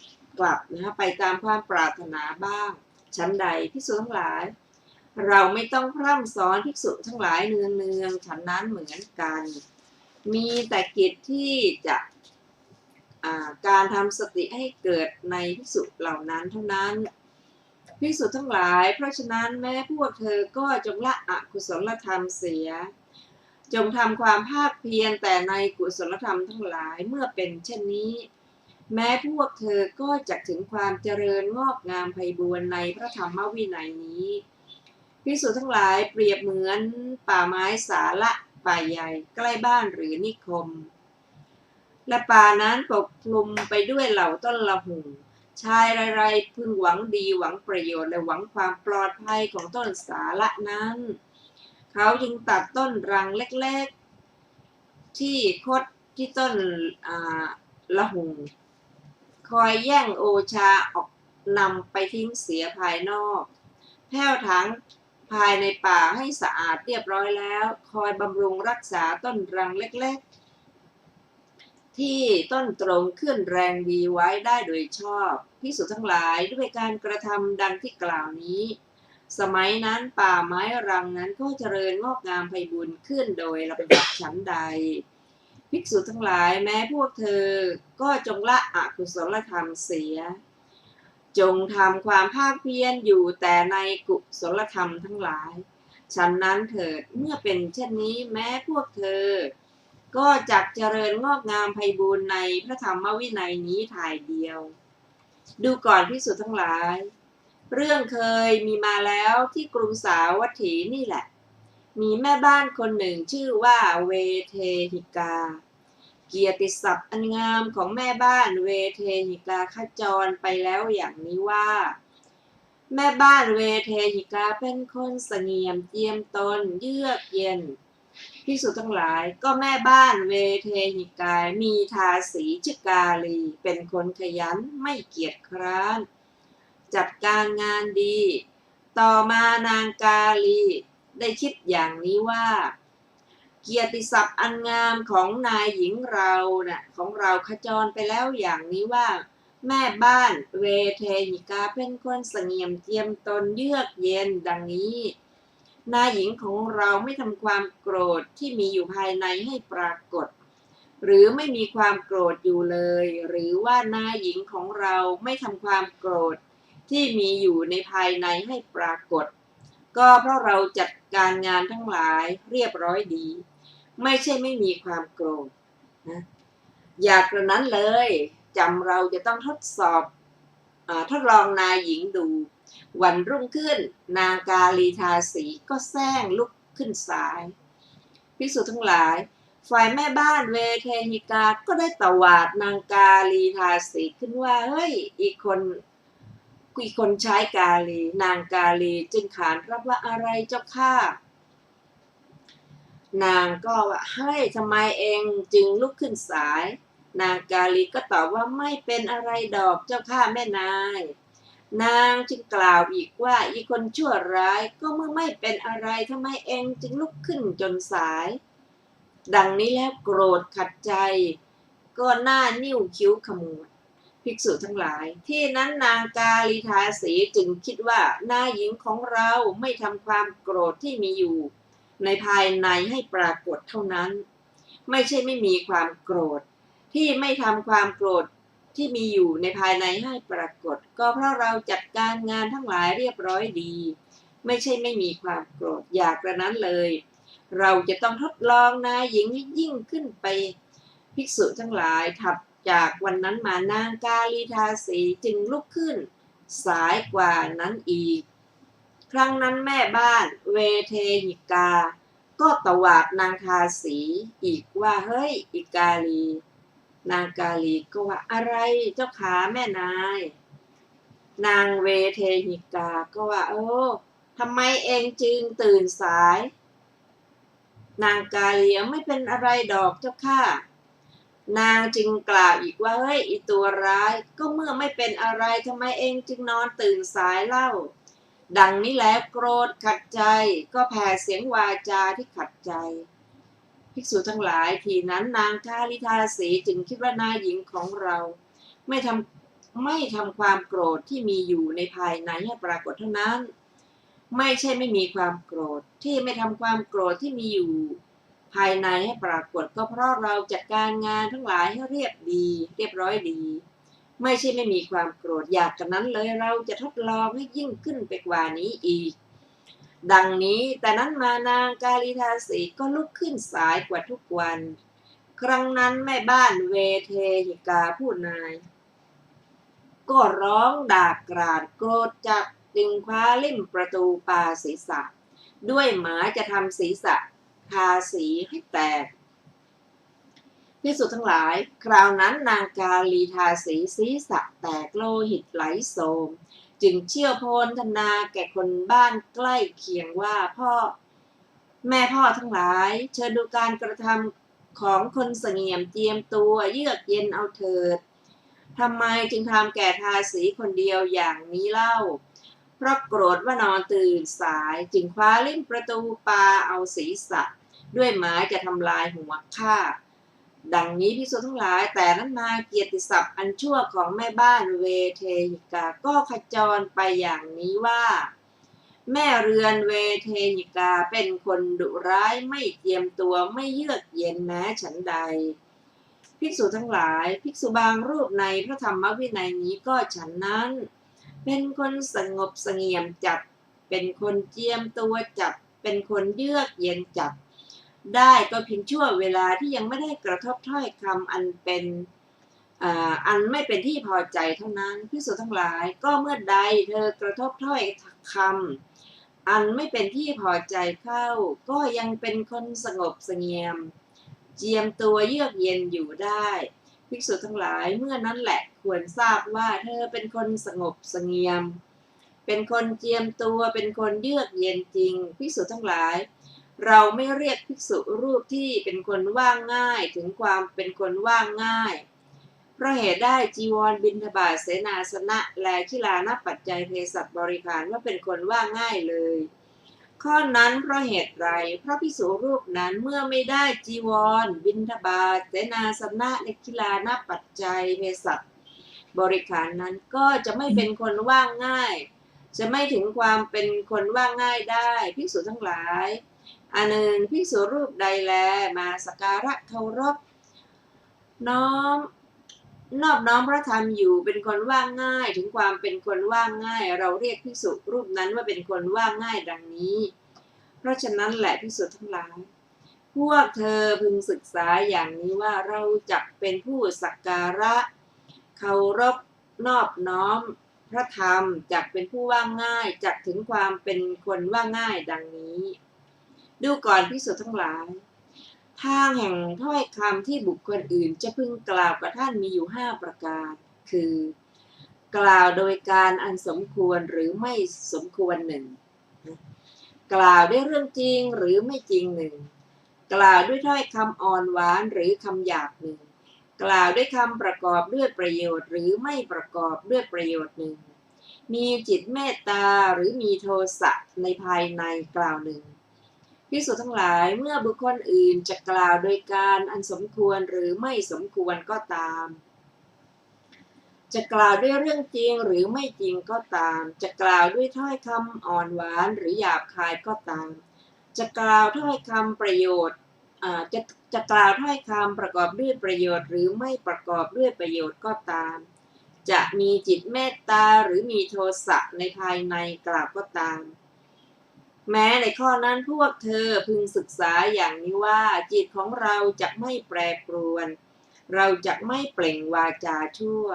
ไปตามความปรารถนาบ้างชั้นใดภิกษุทั้งหลายเราไม่ต้องพร่ำสอนภิกษุทั้งหลายเนืองๆฉันนั้นเหมือนกันมีแต่กิจที่จะการทำสติให้เกิดในภิกษุเหล่านั้นเท่านั้นภิกษุทั้งหลายเพราะฉะนั้นแม้พวกเธอก็จงละอกุศลธรรมเสียจงทำความภาคเพียรแต่ในกุศลธรรมทั้งหลายเมื่อเป็นเช่นนี้แม้พวกเธอก็จะถึงความเจริญงอกงามไพบูลย์ในพระธรรมวินัยนี้ภิกษุทั้งหลายเปรียบเหมือนป่าไม้สาละป่าใหญ่ใกล้บ้านหรือนิคมและป่านั้นปกคลุมไปด้วยเหล่าต้นละหุ่งชายไรๆพึงหวังดีหวังประโยชน์และหวังความปลอดภัยของต้นสาละนั้นเขาจึงตัดต้นรังเล็กๆที่คดที่ต้นละหุ่งคอยแย่งโอชาออกนำไปทิ้งเสียภายนอกแผ้วถังภายในป่าให้สะอาดเรียบร้อยแล้วคอยบำรุงรักษาต้นรังเล็กๆที่ต้นตรงขึ้นแรงดีไว้ได้โดยชอบภิกษุทั้งหลายด้วยการกระทำดังที่กล่าวนี้สมัยนั้นป่าไม้รังนั้นก็เจริญงอกงามไพบูลย์ขึ้นโดยลำดับชั้นใดภิกษุทั้งหลายแม้พวกเธอก็จงละอกุศลธรรมเสียจงทำความภาคเพียรอยู่แต่ในกุศลธรรมทั้งหลายฉะนั้นเถิดเมื่อเป็นเช่นนี้แม้พวกเธอก็จักเจริญงอกงามไพบูลย์ในพระธรรมวินัยนี้ถ่ายเดียวดูก่อนภิกษุทั้งหลายเรื่องเคยมีมาแล้วที่กรุงสาวัตถีนี่แหละมีแม่บ้านคนหนึ่งชื่อว่าเวเทหิกาเกียรติศัพท์อันงามของแม่บ้านเวเทหิกาขจรไปแล้วอย่างนี้ว่าแม่บ้านเวเทหิกาเป็นคนเสงี่ยมเจียมตนเยือกเย็นภิกษุทั้งหลายก็แม่บ้านเวเทหิกามีทาสีชื่อกาลีเป็นคนขยันไม่เกียจคร้านจัดการงานดีต่อมานางกาลีได้คิดอย่างนี้ว่าเกียรติศัพท์อันงามของนายหญิงเราของเราขจรไปแล้วอย่างนี้ว่าแม่บ้านเวเทหิกาเป็นคนเสงี่ยมเจียมตนเยือกเย็นดังนี้นายหญิงของเราไม่ทำความโกรธที่มีอยู่ภายในให้ปรากฏหรือไม่มีความโกรธอยู่เลยหรือว่านายหญิงของเราไม่ทำความโกรธที่มีอยู่ในภายในให้ปรากฏก็เพราะเราจัดการงานทั้งหลายเรียบร้อยดีไม่ใช่ไม่มีความโกรธ นะอยากกระนั้นเลยจำเราจะต้องทดลองนายหญิงดูวันรุ่งขึ้นนางกาลีทาสีก็แซงลุกขึ้นสายภิกษุทั้งหลายฝ่ายแม่บ้านเวเทหิกาก็ได้ตวาดนางกาลีทาสีขึ้นว่าเฮ้ยอีกคนใช้กาลีนางกาลีจึงขานรับว่าอะไรเจ้าข้านางก็ว่าเฮ้ยทำไมเองจึงลุกขึ้นสายนางกาลีก็ตอบว่าไม่เป็นอะไรดอกเจ้าข้าแม่นายนางจึงกล่าวอีกว่าอีคนชั่วร้ายก็เมื่อไม่เป็นอะไรทำไมเองจึงลุกขึ้นจนสายดังนี้แล้วโกรธขัดใจก็หน้านิ้วคิ้วขมวดภิกษุทั้งหลายที่นั้นนางกาลีทาสีจึงคิดว่านายหญิงของเราไม่ทำความโกรธที่มีอยู่ในภายในให้ปรากฏเท่านั้นไม่ใช่ไม่มีความโกรธที่ไม่ทำความโกรธที่มีอยู่ในภายในให้ปรากฏก็เพราะเราจัดการงานทั้งหลายเรียบร้อยดีไม่ใช่ไม่มีความโกรธอย่ากระนั้นเลยเราจะต้องทดลองนายหญิงยิ่งขึ้นไปภิกษุทั้งหลายถัดจากวันนั้นมานางกาลีทาสีจึงลุกขึ้นสายกว่านั้นอีกครั้งนั้นแม่บ้านเวเทหิกาก็ตวาดนางทาสีอีกว่าเฮ้ยอีกาลีนางกาลีก็ว่าอะไรเจ้าขาแม่นายนางเวเทหิกาก็ว่าทำไมเองจึงตื่นสายนางกาลีไม่เป็นอะไรดอกเจ้าค่ะนางจึงกล่าวอีกว่าเฮ้ยอีตัวร้ายก็เมื่อไม่เป็นอะไรทำไมเองจึงนอนตื่นสายเล่าดังนี้แล้วโกรธขัดใจก็แผ่เสียงวาจาที่ขัดใจภิกษุทั้งหลายทีนั้นนางกาลิทาสีจึงคิดว่านายหญิงของเราไม่ทำความโกรธที่มีอยู่ในภายในให้ปรากฏเท่านั้นไม่ใช่ไม่มีความโกรธที่ไม่ทำความโกรธที่มีอยู่ภายในให้ปรากฏก็เพราะเราจัดการงานทั้งหลายให้เรียบร้อยดีไม่ใช่ไม่มีความโกรธอยากกันนั้นเลยเราจะทดลองให้ยิ่งขึ้นไปกว่านี้อีกดังนี้แต่นั้นมานางกาลิทาสีก็ลุกขึ้นสายกว่าทุกวันครั้งนั้นแม่บ้านเวเทหิกาผู้นายก็ร้องด่ากราดโกรธจัดจึงคว้าลิ่มประตูปาศีรษะด้วยหมายจะทำศีรษะทาสีให้แตกภิกษุทั้งหลายคราวนั้นนางกาลีทาสีศีรษะแตกโลหิตไหลโสมจึงเชี่ยวพลธนาแก่คนบ้านใกล้เคียงว่าแม่พ่อทั้งหลายเชิญดูการกระทำของคนเสงี่ยมเจียมตัวเยือกเย็นเอาเถิดทำไมจึงทำแก่ทาสีคนเดียวอย่างนี้เล่าเพราะโกรธว่านอนตื่นสายจึงคว้าลิ่มประตูปาเอาศีรษะด้วยหมายจะทำลายหัวฆ่าดังนี้ภิกษุทั้งหลายแต่นั้นมาเกียรติศัพท์อันชั่วของแม่บ้านเวเทหิกาก็ขจรไปอย่างนี้ว่าแม่เรือนเวเทหิกาเป็นคนดุร้ายไม่เจียมตัวไม่เยือกเย็นแม้ฉันใดภิกษุทั้งหลายภิกษุบางรูปในพระธรรมวินัยนี้ก็ฉันนั้นเป็นคนสงบเสงี่ยมจัดเป็นคนเจียมตัวจัดเป็นคนเยือกเย็นจัดได้ก็เพียงชั่วเวลาที่ยังไม่ได้กระทบถ้อยคำอันไม่เป็นที่พอใจเท่านั้นภิกษุทั้งหลายก็เมื่อใดเธอกระทบถ้อยคำอันไม่เป็นที่พอใจเข้าก็ยังเป็นคนสงบเสงี่ยมเจียมตัวเยือกเย็นอยู่ได้ภิกษุทั้งหลายเมื่อนั้นแหละควรทราบว่าเธอเป็นคนสงบเสงี่ยมเป็นคนเจียมตัวเป็นคนเยือกเย็นจริงภิกษุทั้งหลายเราไม่เรียกภิกษุรูปที่เป็นคนว่างง่ายถึงความเป็นคนว่างง่ายเพราะเหตุได้จีวรบิณฑบาตเสนาสนะและขิลานปัจจัยเภสัชบริขารว่าเป็นคนว่างง่ายเลยข้อนั้นเพราะเหตุไรเพราะภิกษุรูปนั้นเมื่อไม่ได้จีวรบิณฑบาตเสนาสนะและขิลานปัจจัยเภสัชบริขารนั้นก็จะไม่เป็นคนว่างง่ายจะไม่ถึงความเป็นคนว่างง่ายได้ภิกษุทั้งหลายอันหนึ่งภิกษุรูปใดแลมาสักการะเคารพนอบน้อมพระธรรมอยู่เป็นคนว่างง่ายถึงความเป็นคนว่างง่ายเราเรียกภิกษุรูปนั้นว่าเป็นคนว่างง่ายดังนี้เพราะฉะนั้นแหละภิกษุทั้งหลาย พวกเธอพึงศึกษาอย่างนี้ว่าเราจักเป็นผู้สักการะเคารพนอบน้อมพระธรรมจักเป็นผู้ว่าง่ายจักถึงความเป็นคนว่าง่ายดังนี้ดูก่อนภิกษุทั้งหลายทางแห่งถ้อยคำที่บุคคลอื่นจะพึงกล่าวกับท่านมีอยู่5ประการคือกล่าวโดยการอันสมควรหรือไม่สมควรหนึ่งกล่าวด้วยเรื่องจริงหรือไม่จริงหนึ่งกล่าวด้วยถ้อยคำอ่อนหวานหรือคำหยาบหนึ่งกล่าวด้วยคำประกอบด้วยประโยชน์หรือไม่ประกอบด้วยประโยชน์หนึ่งมีจิตเมตตาหรือมีโทสะในภายในกล่าวหนึ่งภิกษุทั้งหลายเมื่อบุคคลอื่นจะกล่าวโดยการอันสมควรหรือไม่สมควรก็ตามจะกล่าวด้วยเรื่องจริงหรือไม่จริงก็ตามจะกล่าวด้วยถ้อยคำอ่อนหวานหรือหยาบคายก็ตามจะกล่าวถ้อยคำประโยชน์จะกล่าวถ้อยคำประกอบด้วยประโยชน์หรือไม่ประกอบด้วยประโยชน์ก็ตามจะมีจิตเมตตาหรือมีโทสะในภายในกล่าวก็ตามแม้ในข้อนั้นพวกเธอพึงศึกษาอย่างนี้ว่าจิตของเราจะไม่แปรปรวนเราจะไม่เปล่งวาจาชั่ว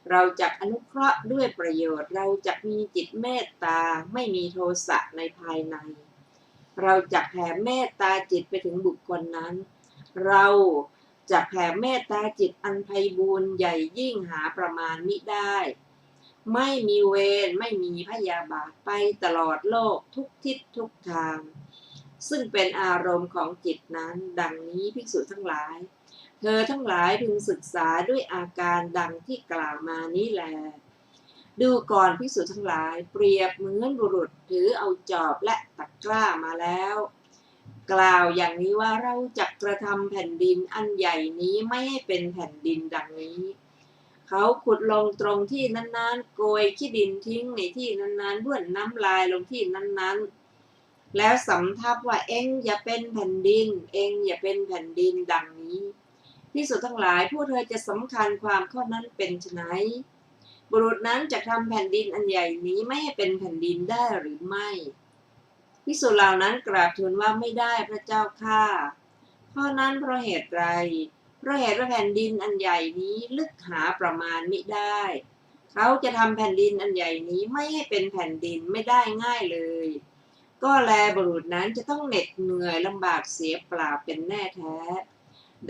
เราจะอนุเคราะห์ด้วยประโยชน์เราจะมีจิตเมตตาไม่มีโทสะในภายในเราจะแผ่เมตตาจิตไปถึงบุคคลนั้นเราจะแผ่เมตตาจิตอันไพบูลย์ใหญ่ยิ่งหาประมาณมิได้ไม่มีเวรไม่มีพยาบาทไปตลอดโลกทุกทิศทุกทางซึ่งเป็นอารมณ์ของจิตนั้นดังนี้ภิกษุทั้งหลายเธอทั้งหลายพึงศึกษาด้วยอาการดังที่กล่าวมานี้แลดูก่อนภิกษุทั้งหลายเปรียบเหมือนบุรุษถือเอาจอบและตะกร้ามาแล้วกล่าวอย่างนี้ว่าเราจะกระทำแผ่นดินอันใหญ่นี้ไม่ให้เป็นแผ่นดินดังนี้เขาขุดลงตรงที่นั้นๆโกยขี้ดินทิ้งในที่นั้นๆบ้วนน้ำลายลงที่นั้นๆแล้วสำทับว่าเอ็งอย่าเป็นแผ่นดินเอ็งอย่าเป็นแผ่นดินดังนี้ภิกษุทั้งหลายพวกเธอจะสำคัญความข้อนั้นเป็นไฉนบุรุษนั้นจะทำแผ่นดินอันใหญ่นี้ไม่ให้เป็นแผ่นดินได้หรือไม่ภิกษุเหล่านั้นกราบทูลว่าไม่ได้พระเจ้าข้าข้อนั้นเพราะเหตุไรเพราะเหตุว่าแผ่นดินอันใหญ่นี้ลึกหาประมาณมิได้เขาจะทำแผ่นดินอันใหญ่นี้ไม่ให้เป็นแผ่นดินไม่ได้ง่ายเลยก็แลบุรุษนั้นจะต้องเหน็ดเหนื่อยลำบากเสียเปล่าเป็นแน่แท้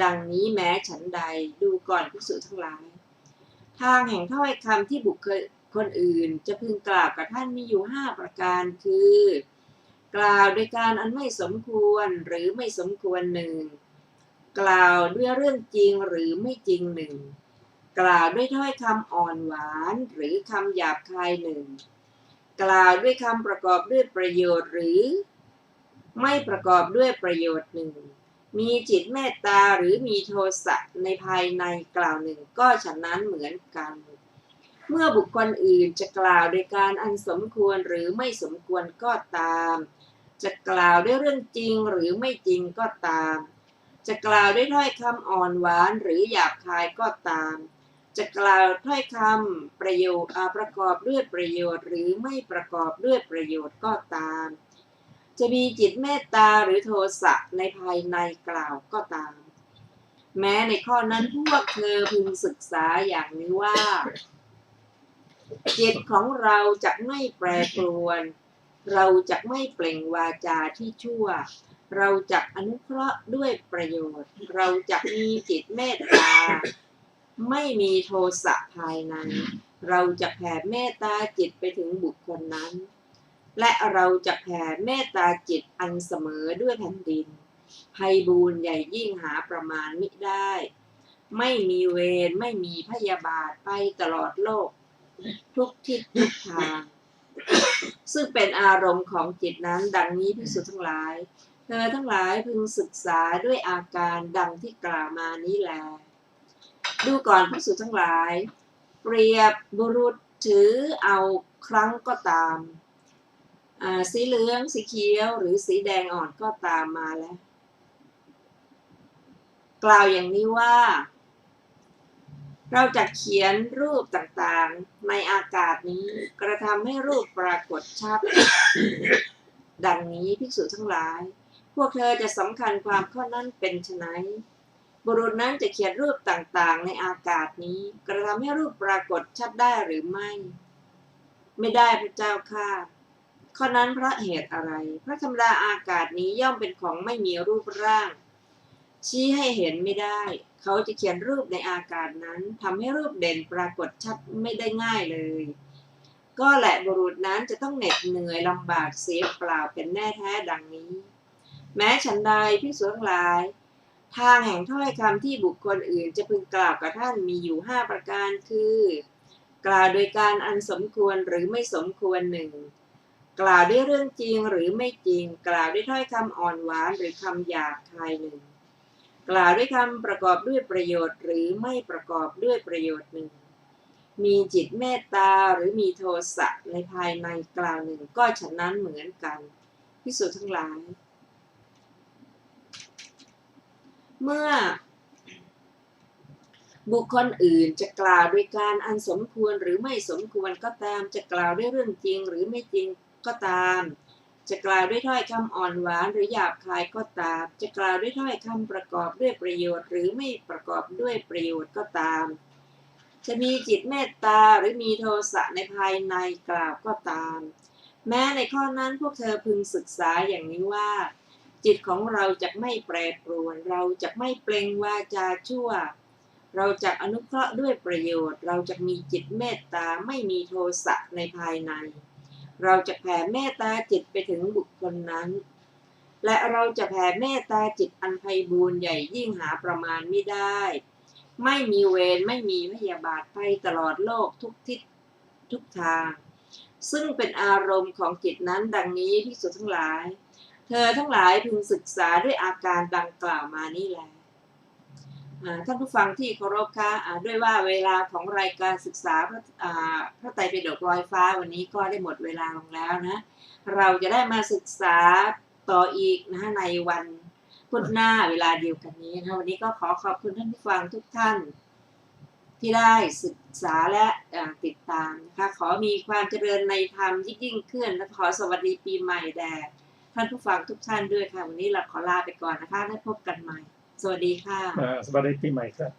ดังนี้แม้ฉันใดดูก่อนภิกษุทั้งหลายทางแห่งถ้อยคำที่บุคคลอื่นจะพึงกล่าวกับท่านมีอยู่5ประการคือกล่าวโดยการอันไม่สมควรหรือไม่สมควรหนึ่งกล่าวด้วยเรื่องจริงหรือไม่จริงหนึ่งกล่าวด้วยถ้อยคำอ่อนหวานหรือคำหยาบคายหนึ่งกล่าวด้วยคำประกอบด้วยประโยชน์หรือไม่ประกอบด้วยประโยชน์หนึ่งมีจิตเมตตาหรือมีโทสะในภายในกล่าวหนึ่งก็ฉะนั้นเหมือนกันเมื่อบุคคลอื่นจะกล่าวโดยการอันสมควรหรือไม่สมควรก็ตามจะกล่าวด้วยเรื่องจริงหรือไม่จริงก็ตามจะกล่าวด้วยถ้อยคำอ่อนหวานหรือหยาบคายก็ตามจะกล่าวถ้อยคำประโยชน์ประกอบด้วยประโยชน์หรือไม่ประกอบด้วยประโยชน์ก็ตามจะมีจิตเมตตาหรือโทสะในภายในกล่าวก็ตามแม้ในข้อนั้นพวกเธอพึงศึกษาอย่างนี้ว่าจิตของเราจะไม่แปรปรวนเราจะไม่เปล่งวาจาที่ชั่วเราจะอนุเคราะห์ด้วยประโยชน์เราจะมีจิตเมตตาไม่มีโทสะภายในเราจะแผ่เมตตาจิตไปถึงบุคคลนั้นและเราจะแผ่เมตตาจิตอันเสมอด้วยแผ่นดินไพบูลย์ใหญ่ยิ่งหาประมาณมิได้ไม่มีเวรไม่มีพยาบาทไปตลอดโลกทุกทิศทุกทางซึ่งเป็นอารมณ์ของจิตนั้นดังนี้ภิกษุทั้งหลายเธอทั้งหลายพึงศึกษาด้วยอาการดังที่กล่าวมานี้แลดูก่อนภิกษุทั้งหลายเปรียบบุรุษถือเอาครั้งก็ตามสีเหลืองสีเขียวหรือสีแดงอ่อนก็ตามมาแล้วกล่าวอย่างนี้ว่าเราจะเขียนรูปต่างๆในอากาศนี้กระทำให้รูปปรากฏชัดดังนี้ภิกษุทั้งหลาย พวกเธอจะสำคัญความข้อนั้นเป็นไฉนบุรุษนั้นจะเขียนรูปต่างๆในอากาศนี้กระทำให้รูปปรากฏชัดได้หรือไม่ ไม่ได้พระเจ้าข้าข้อนั้นเพราะเหตุอะไรพระธรรมดาอากาศนี้ย่อมเป็นของไม่มีรูปร่างชี้ให้เห็นไม่ได้เขาจะเขียนรูปในอากาศนั้นทำให้รูปเด่นปรากฏชัดไม่ได้ง่ายเลยก็แหละบุรุษนั้นจะต้องเหน็ดเหนื่อยลำบากเสียเปล่าเป็นแน่แท้ดังนี้แม้ฉันใดภิกษุทั้งหลายทางแห่งถ้อยคำที่บุคคลอื่นจะพึงกล่าวกับท่านมีอยู่5ประการคือกล่าวโดยการอันสมควรหรือไม่สมควรหนึ่งกล่าวด้วยเรื่องจริงหรือไม่จริงกล่าวด้วยถ้อยคำอ่อนหวานหรือคำหยาบคายหนึ่งกล่าวด้วยคำประกอบด้วยประโยชน์หรือไม่ประกอบด้วยประโยชน์หนึ่งมีจิตเมตตาหรือมีโทสะในภายในกล่าวหนึ่งก็ฉะนั้นเหมือนกันภิกษุทั้งหลายเมื่อบุคคลอื่นจะกล่าวโดยการอันสมควรหรือไม่สมควรก็ตามจะกล่าวด้วยเรื่องจริงหรือไม่จริงก็ตามจะกล่าวด้วยถ้อยคำอ่อนหวานหรือหยาบคายก็ตามจะกล่าวด้วยถ้อยคำประกอบด้วยประโยชน์หรือไม่ประกอบด้วยประโยชน์ก็ตามจะมีจิตเมตตาหรือมีโทสะในภายในกล่าวก็ตามแม้ในข้อนั้นพวกเธอพึงศึกษาอย่างนี้ว่าจิตของเราจะไม่แปรปรวนเราจะไม่เปล่งวาจาชั่วเราจะอนุเคราะห์ด้วยประโยชน์เราจะมีจิตเมตตาไม่มีโทสะในภายในเราจะแผ่เมตตาจิตไปถึงบุคคลนั้นและเราจะแผ่เมตตาจิตอันไพบูลย์ใหญ่ยิ่งหาประมาณไม่ได้ไม่มีเวรไม่มีพยาบาทไปตลอดโลกทุกทิศทุกทางซึ่งเป็นอารมณ์ของจิตนั้นดังนี้ภิกษุทั้งหลายเธอทั้งหลายพึงศึกษาด้วยอาการดังกล่าวมานี่แหละท่านผู้ฟังที่เคารพค่ะด้วยว่าเวลาของรายการศึกษาพระไตรปิฎกลอยฟ้าวันนี้ก็ได้หมดเวลาลงแล้วนะเราจะได้มาศึกษาต่ออีกนะในวันพุธหน้าเวลาเดียวกันนี้นะวันนี้ก็ขอขอบคุณท่านผู้ฟังทุกท่านที่ได้ศึกษาและติดตามนะคะขอมีความเจริญในธรรมยิ่งขึ้นและขอสวัสดีปีใหม่แด่ท่านผู้ฟังทุกท่านด้วยค่ะวันนี้เราขอลาไปก่อนนะคะได้พบกันใหม่สวัสดีค่ะ
สวัสดีปีใหม่ครับ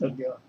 สุดยอด